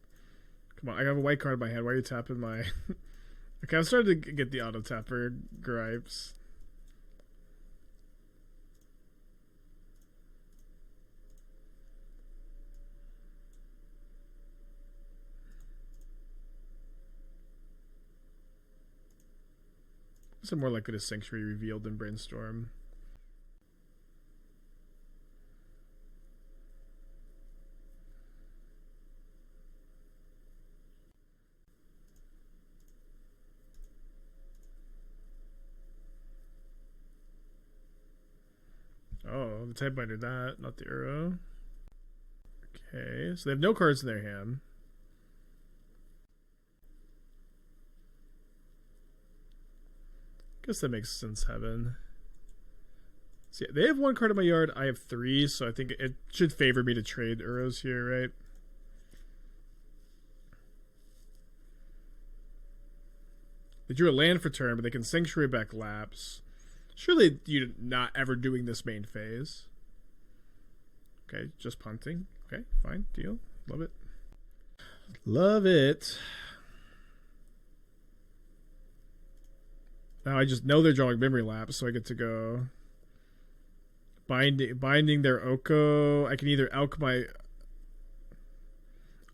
Come on, I have a white card in my hand. Why are you tapping my... Okay, I'm starting to get the auto-tapper gripes. I'm more likely to Sanctuary Revealed than Brainstorm. Oh, the type binder that, not the Uro. Okay, so they have no cards in their hand. Guess that makes sense, Heaven. So yeah, they have 1 card in my yard. I have 3, so I think it should favor me to trade Uros here, right? They drew a land for turn, but they can Sanctuary back Lapse. Surely you're not ever doing this main phase. Okay, just punting. Okay, fine, deal. Love it. Love it. Now I just know they're drawing Memory Lapse, so I get to go binding their Oko. I can either Elk my...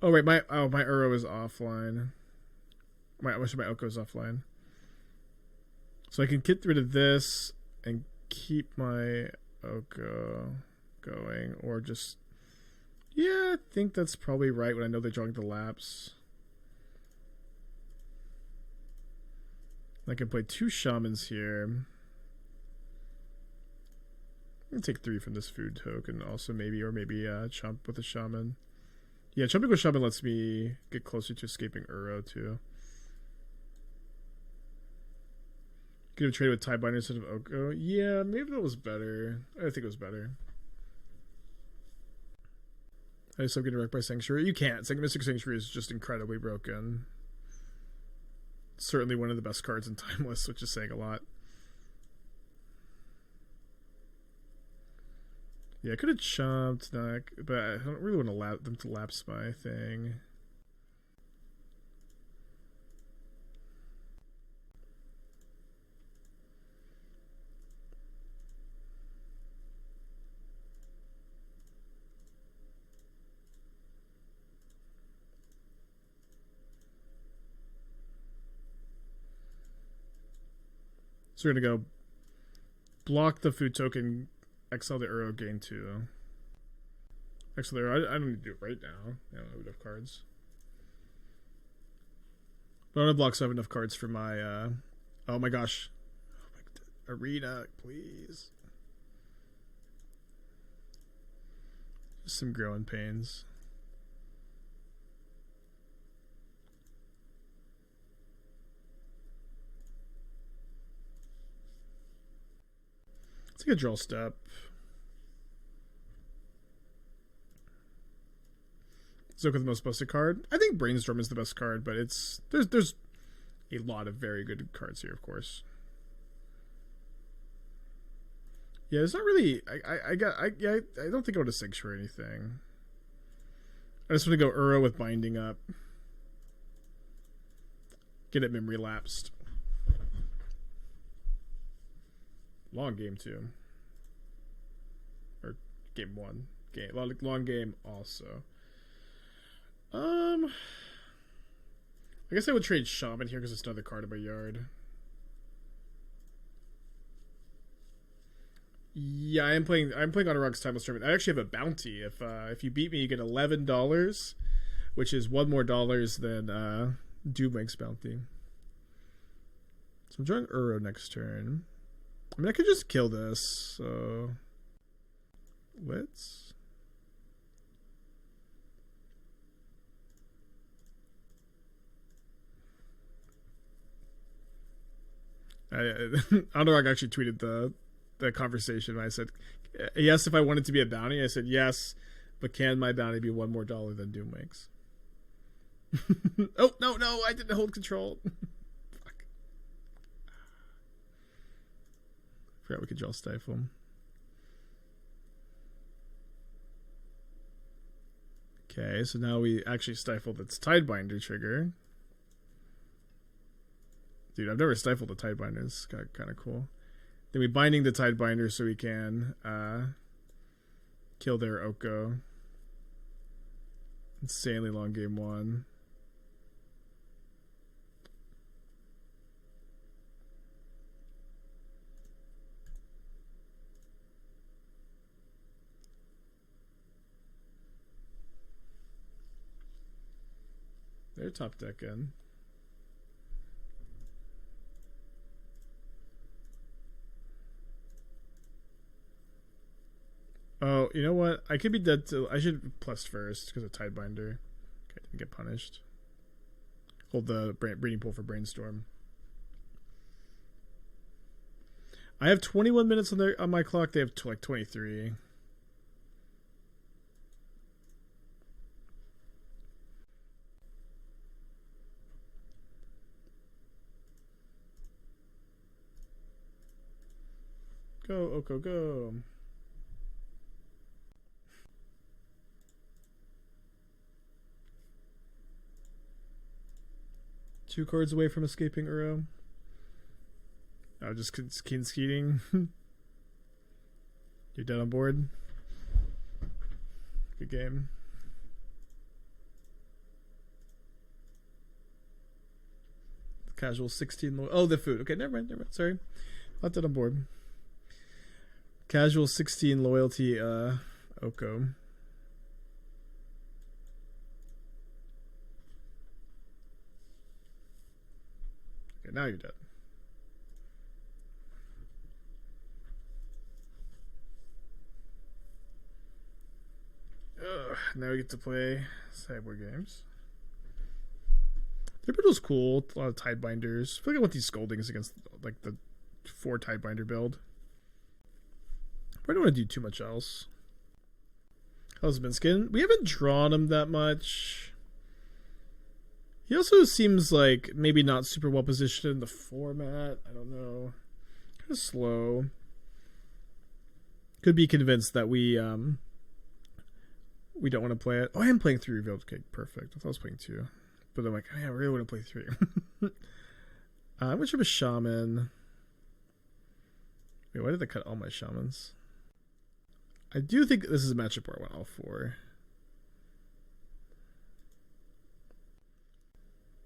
Oh wait, my Uro is offline. My Oko is offline. So I can get rid of this and keep my Oko going, or just... Yeah, I think that's probably right when I know they're drawing the Lapse. I can play 2 Shamans here. I'm gonna take 3 from this food token also, maybe, or maybe Chump with a Shaman. Yeah, Chumping with Shaman lets me get closer to escaping Uro too. Could have traded with Tiebinder instead of Oko. Yeah, maybe that was better. I think it was better. I just getting wrecked by Sanctuary. You can't. Mystic Sanctuary is just incredibly broken. Certainly one of the best cards in Timeless, which is saying a lot. Yeah, I could have chomped, but I don't really want to allow them to lapse my thing. So we're going to go block the food token, exile the Uro, gain 2. Exile the Uro. I don't need to do it right now. I don't have enough cards. But I'm going to block so I have enough cards for my... oh my gosh. Oh my, Arena, please. Just some growing pains. It's like a draw step. Zoka the most busted card. I think Brainstorm is the best card, but it's there's a lot of very good cards here, of course. Yeah, it's not really. I don't think I want to Sig or anything. I just want to go Uro with binding up. Get it memory lapsed. Long game 2. Or game 1. Long game also. I guess I would trade Shaman here because it's another card in my yard. Yeah, I'm playing on a Rug's Timeless Tournament. I actually have a bounty. If you beat me, you get $11, which is $1 more than Doomwake's bounty. So I'm drawing Uro next turn. I mean, I could just kill this, so... Let's... Anurag actually tweeted the conversation. I said, he asked if I wanted to be a bounty. I said yes, but can my bounty be $1 more than Doom makes? Oh no! I didn't hold control. Fuck. Forgot we could draw Stifle. Okay, so now we actually stifled its Tidebinder trigger. Dude, I've never stifled a Tidebinder. It's kind of cool. Then we binding the Tidebinder so we can kill their Oko. Insanely long game one. They're top decking. Oh, you know what? I could be dead to. I should plus first because of Tidebinder. Okay, didn't get punished. Hold the breeding pool for Brainstorm. I have 21 minutes on my clock. They have like 23. Go, Oko, go. Two cards away from escaping Uro. Oh, just keen skeeting. You're dead on board. Good game. Casual 16. Oh, the food. Okay, never mind. Sorry. Not dead on board. Casual 16 loyalty, Oko. Okay, now you're dead. Now we get to play sideboard games. Their build was cool. A lot of Tidebinders. I feel like I want these Scoldings against like the 4 Tidebinder build. I don't want to do too much else. How's Minskin? We haven't drawn him that much. He also seems like maybe not super well positioned in the format. I don't know. Kind of slow. Could be convinced that we don't want to play it. Oh, I am playing 3 revealed. Okay, perfect. I thought I was playing 2. But I'm like, oh, yeah, I really want to play 3. I'm much of a shaman. Wait, why did they cut all my shamans? I do think this is a matchup where I want all 4.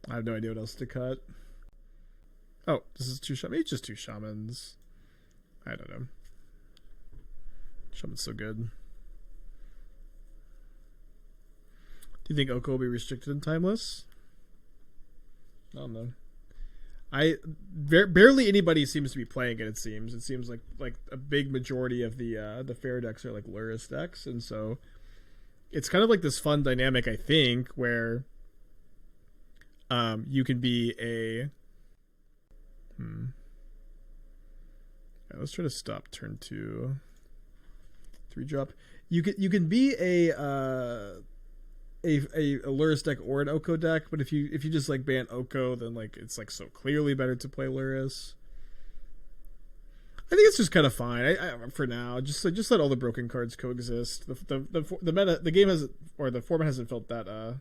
I have no idea what else to cut. Oh, this is 2 shamans. Maybe just 2 shamans. I don't know. Shaman's so good. Do you think Oko will be restricted in Timeless? I don't know. Barely anybody seems to be playing it. It seems like a big majority of the fair decks are like Luris decks, and so it's kind of like this fun dynamic, I think, where you can be a right, let's try to stop turn 2 3 drop. You can be a Luris deck or an Oko deck, but if you just like ban Oko, then like it's like so clearly better to play Luris. I think it's just kind of fine. I for now just let all the broken cards coexist. The meta, the game has, or the format hasn't felt that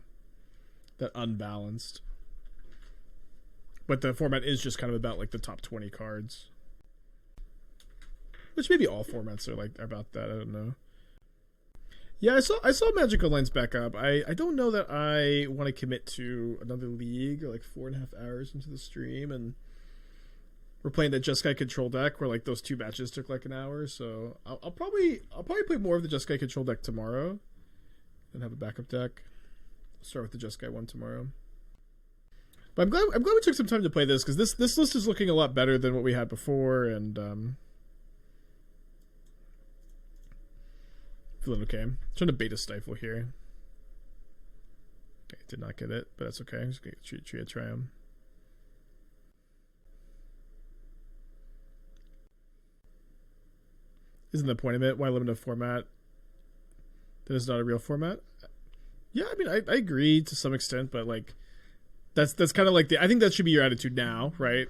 unbalanced. But the format is just kind of about like the top 20 cards, which maybe all formats are like about that. I don't know. Yeah, I saw Magic Online's back up. I don't know that I want to commit to another league or like 4.5 hours into the stream, and we're playing that Jeskai control deck where like those 2 matches took like an hour. So I'll probably play more of the Jeskai control deck tomorrow, and have a backup deck. I'll start with the Jeskai one tomorrow. But I'm glad we took some time to play this, because this list is looking a lot better than what we had before, and feeling okay. I'm trying to beta Stifle here. Okay, did not get it, but that's okay. I'm just gonna try him. Isn't the point of it? Why limit a format that is not a real format? Yeah, I mean, I agree to some extent, but like, that's kind of like I think that should be your attitude now, right?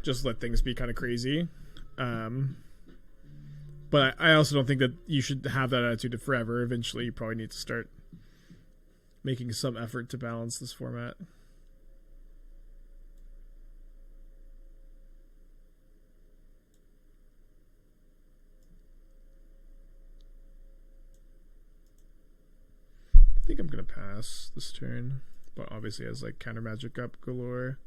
Just let things be kind of crazy. But I also don't think that you should have that attitude forever. Eventually, you probably need to start making some effort to balance this format. I think I'm going to pass this turn. But obviously has like counter magic up galore.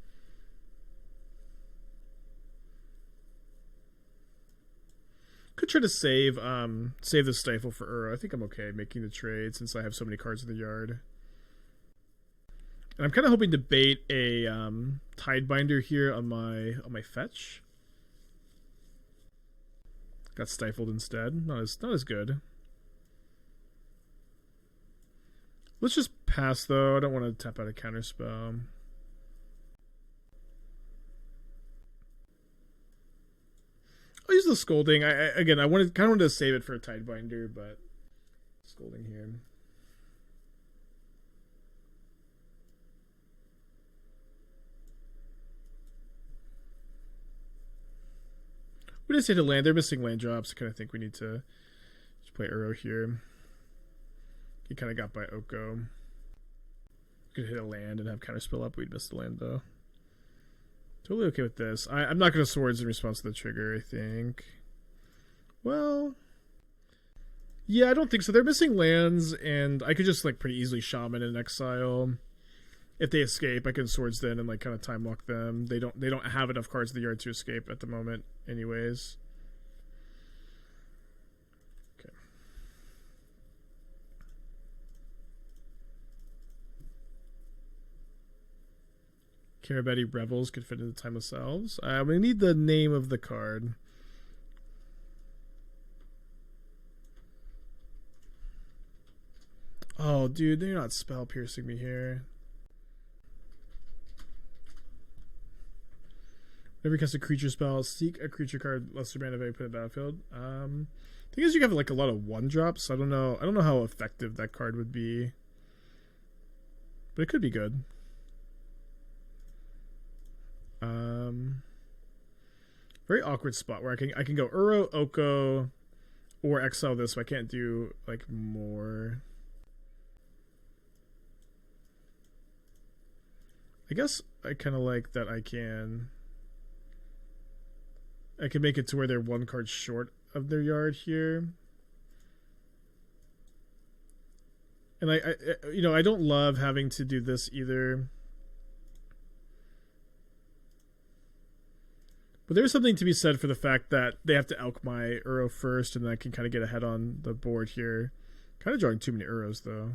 Could try to save the stifle for Uro. I think I'm okay making the trade since I have so many cards in the yard. And I'm kind of hoping to bait a Tidebinder here on my fetch. Got stifled instead. Not as good. Let's just pass though. I don't want to tap out a counter spell. I'll use the Scolding. I kind of wanted to save it for a Tidebinder, but Scolding here. We just hit a land. They're missing land drops. I kind of think we need to just play Uro here. He kind of got by Oko. Could hit a land and have counterspell up. We'd miss the land though. Totally okay with this. I'm not going to swords in response to the trigger, I think. Well, yeah, I don't think so. They're missing lands, and I could just like pretty easily shaman and exile. If they escape, I can swords then and like kind of time lock them. They don't have enough cards in the yard to escape at the moment, anyways. Okay. Carabeti Revels could fit into Timeless Elves. We need the name of the card. Oh, dude, they're not spell piercing me here. Whenever you cast a creature spell, seek a creature card lesser mana value put in the battlefield. Thing is, you have like a lot of 1-drops. So I don't know how effective that card would be, but it could be good. Very awkward spot where I can go Uro, Oko, or exile this, so I can't do like more. I guess I kind of like that I can make it to where they're 1 card short of their yard here. And I don't love having to do this either. But there's something to be said for the fact that they have to elk my Uro first, and then I can kind of get ahead on the board here. Kind of drawing too many Uros, though.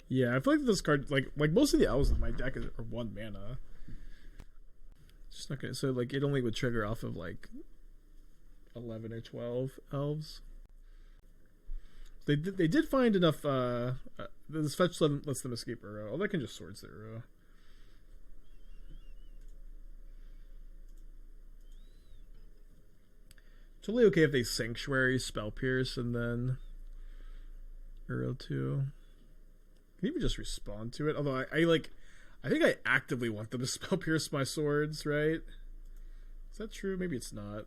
Yeah, I feel like this card, like most of the elves in my deck are 1 mana. It's just not gonna, so like it only would trigger off of like 11 or 12 elves. They did find enough. This fetch lets them escape Uro. Although I can just swords the Uro. Totally okay if they Sanctuary, Spell Pierce, and then Uro 2. Can even just respond to it. Although I think I actively want them to Spell Pierce my swords, right? Is that true? Maybe it's not.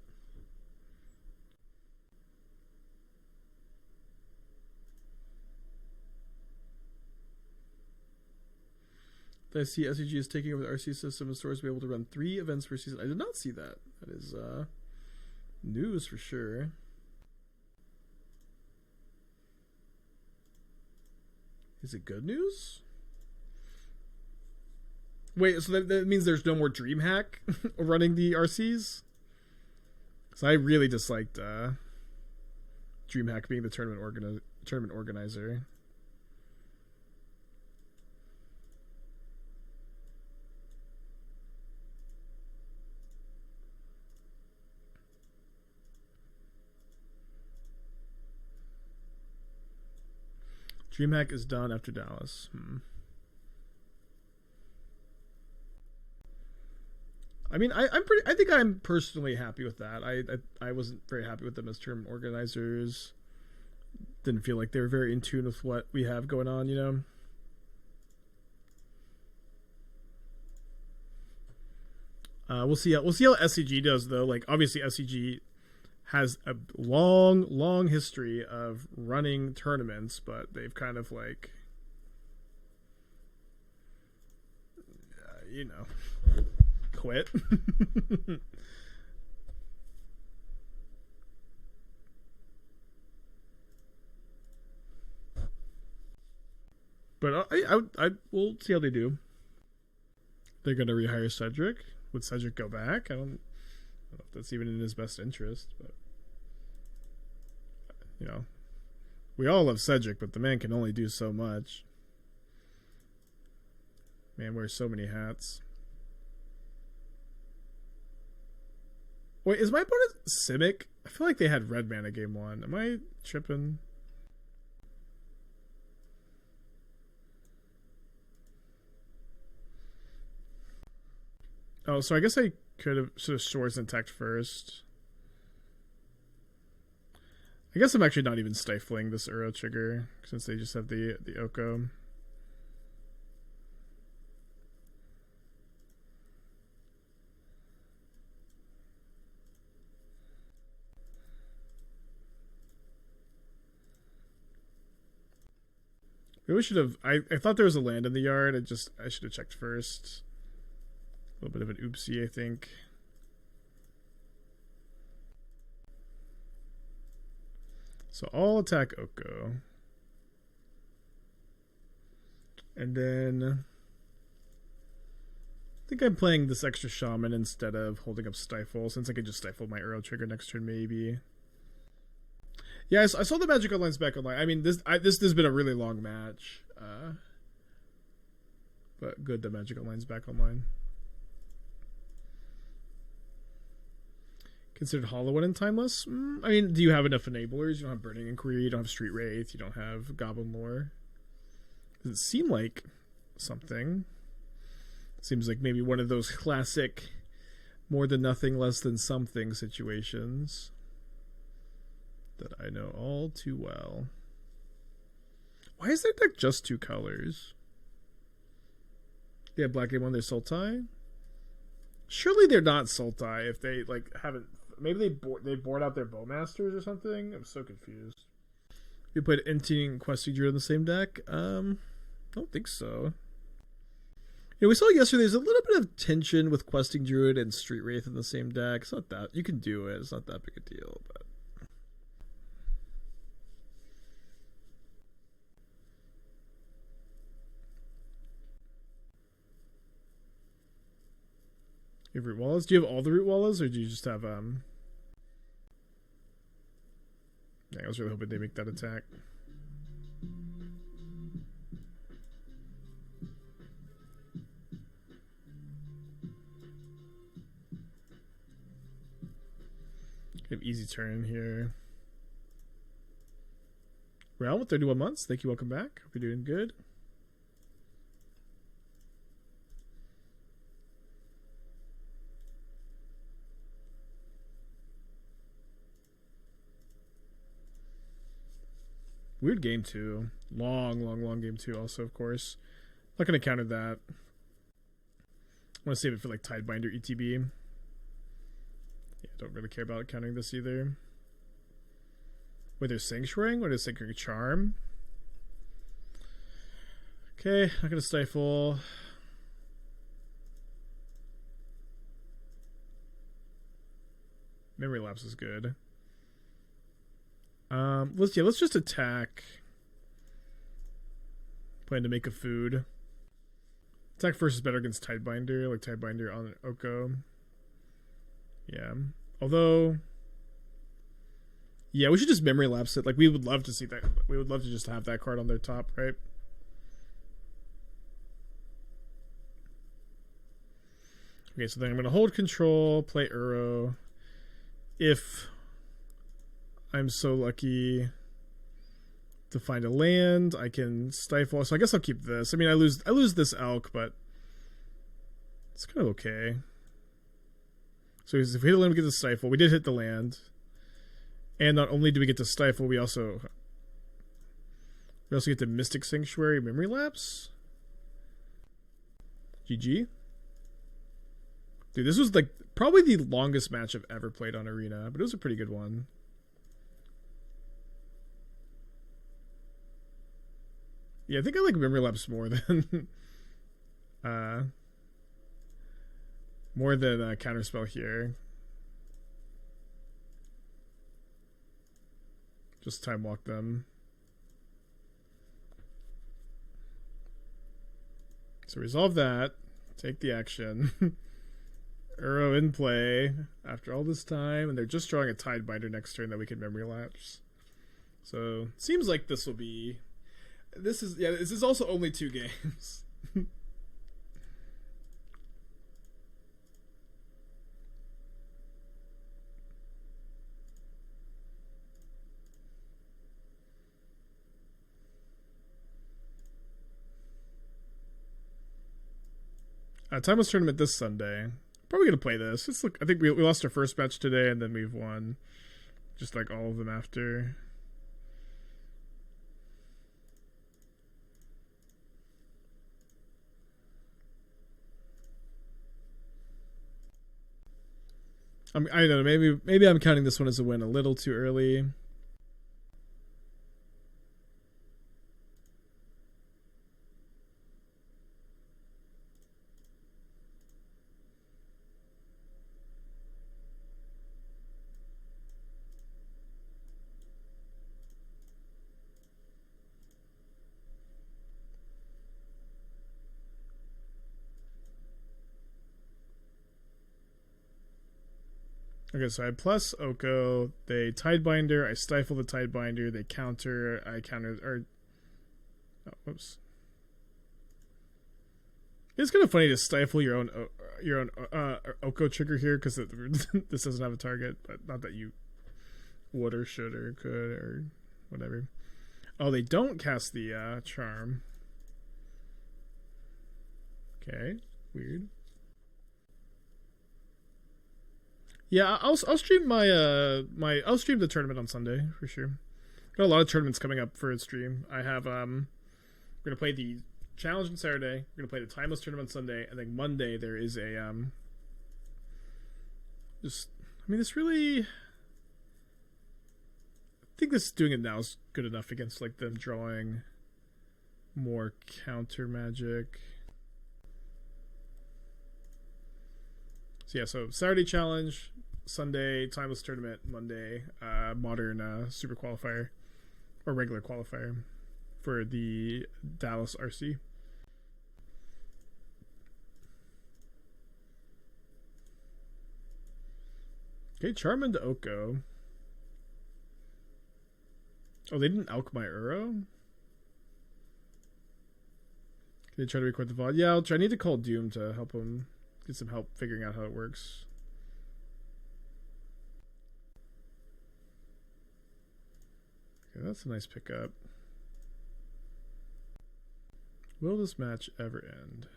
I see SEG is taking over the RC system and stores will be able to run 3 events per season. I did not see that. That is news for sure. Is it good news? Wait, so that means there's no more DreamHack running the RCs? Because I really disliked DreamHack being the tournament organizer. DreamHack is done after Dallas. I mean, I'm pretty. I think I'm personally happy with that. I wasn't very happy with them as term organizers. Didn't feel like they were very in tune with what we have going on. We'll see how SCG does though. Like obviously SCG has a long history of running tournaments, but they've kind of like quit. But I we'll see how they do. They're gonna rehire Cedric. Would Cedric go back? I don't know if that's even in his best interest, but we all love Cedric, but the man can only do so much. Man wears so many hats. Wait, is my opponent Simic? I feel like they had red mana game 1. Am I tripping? Oh, so I guess I should have Swords and Tech first. I guess I'm actually not even stifling this Uro trigger since they just have the Oko. Maybe we should have. I thought there was a land in the yard. I should have checked first. A little bit of an oopsie, I think. So I'll attack Oko. And then I think I'm playing this extra Shaman instead of holding up Stifle, since I could just Stifle my Earl trigger next turn maybe. Yeah, I saw the Magic Online's back online. I mean, this has been a really long match. But good the Magic Online's back online. Considered Hollow One and Timeless? I mean, do you have enough enablers? You don't have Burning Inquiry, you don't have Street Wraith, you don't have Goblin Lore. Does it seem like something? Seems like maybe one of those classic more than nothing, less than something situations that I know all too well. Why is their deck just 2 colors? They have black game on their Sultai? Surely they're not Sultai if they like haven't. Maybe they bored out their Bowmasters or something. I'm so confused. You put Inting and Questing Druid in the same deck? I don't think so. We saw yesterday there's a little bit of tension with Questing Druid and Street Wraith in the same deck. It's not that you can do it. It's not that big a deal, but. You have Root Wallas? Do you have all the Root Wallas, or do you just have Yeah, I was really hoping they make that attack. Have easy turn here. Realm with 31 months. Thank you. Welcome back. Hope you're doing good. Weird game 2. Long game 2 also, of course. Not going to counter that. I want to save it for like Tidebinder ETB. Yeah, don't really care about countering this either. Wait, there's Sanctuarying? What is Sacred Charm? Okay, not going to Stifle. Memory Lapse is good. Let's just attack. Plan to make a food. Attack first is better against Tidebinder, like Tidebinder on Oko. Yeah. Although, yeah, we should just memory lapse it. Like, we would love to see that. We would love to just have that card on their top, right? Okay, so then I'm going to hold control, play Uro. If I'm so lucky to find a land, I can Stifle. So I guess I'll keep this. I mean, I lose this Elk, but it's kind of okay. So if we hit a land, we get to stifle. We did hit the land. And not only do we get to stifle, we also get to Mystic Sanctuary Memory Lapse. GG. Dude, this was like probably the longest match I've ever played on Arena, but it was a pretty good one. Yeah, I think I like Memory Lapse more than Counterspell here. Just time walk them. So resolve that. Take the action. Uro in play after all this time, and they're just drawing a Tidebinder next turn that we can Memory Lapse. So seems like this will be. This is also only 2 games. Timeless tournament this Sunday. Probably gonna play this. I think we lost our first match today, and then we've won just like all of them after. I don't know. Maybe I'm counting this one as a win a little too early. Okay, so I plus Oko, they Tidebinder, I stifle the Tidebinder, they counter, I counter, or... Oh, whoops. It's kind of funny to stifle your own Oko trigger here, because this doesn't have a target, but not that you would or should or could or whatever. Oh, they don't cast the charm. Okay, weird. Yeah, I'll stream I'll stream the tournament on Sunday for sure. Got a lot of tournaments coming up for a stream. I have we're gonna play the challenge on Saturday. We're gonna play the timeless tournament on Sunday, and then Monday there is a this really. I think this doing it now is good enough against like them drawing more counter magic. So yeah, so Saturday challenge, Sunday timeless tournament, Monday modern super qualifier or regular qualifier for the Dallas RC. Okay, Charm to Oko. Oh, they didn't Alk my Uro? Can they try to record the VOD? Yeah, I'll try. I need to call Doom to help him. Get some help figuring out how it works. Okay, that's a nice pickup. Will this match ever end?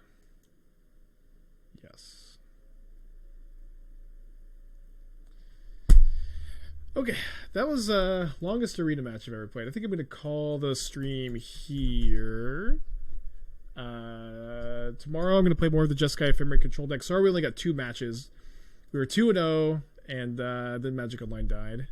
Yes. Okay, that was longest arena match I've ever played. I think I'm going to call the stream here. Tomorrow I'm going to play more of the Jeskai Ephemerate control deck. Sorry we only got 2 matches. We were 2-0, and then Magic Online died.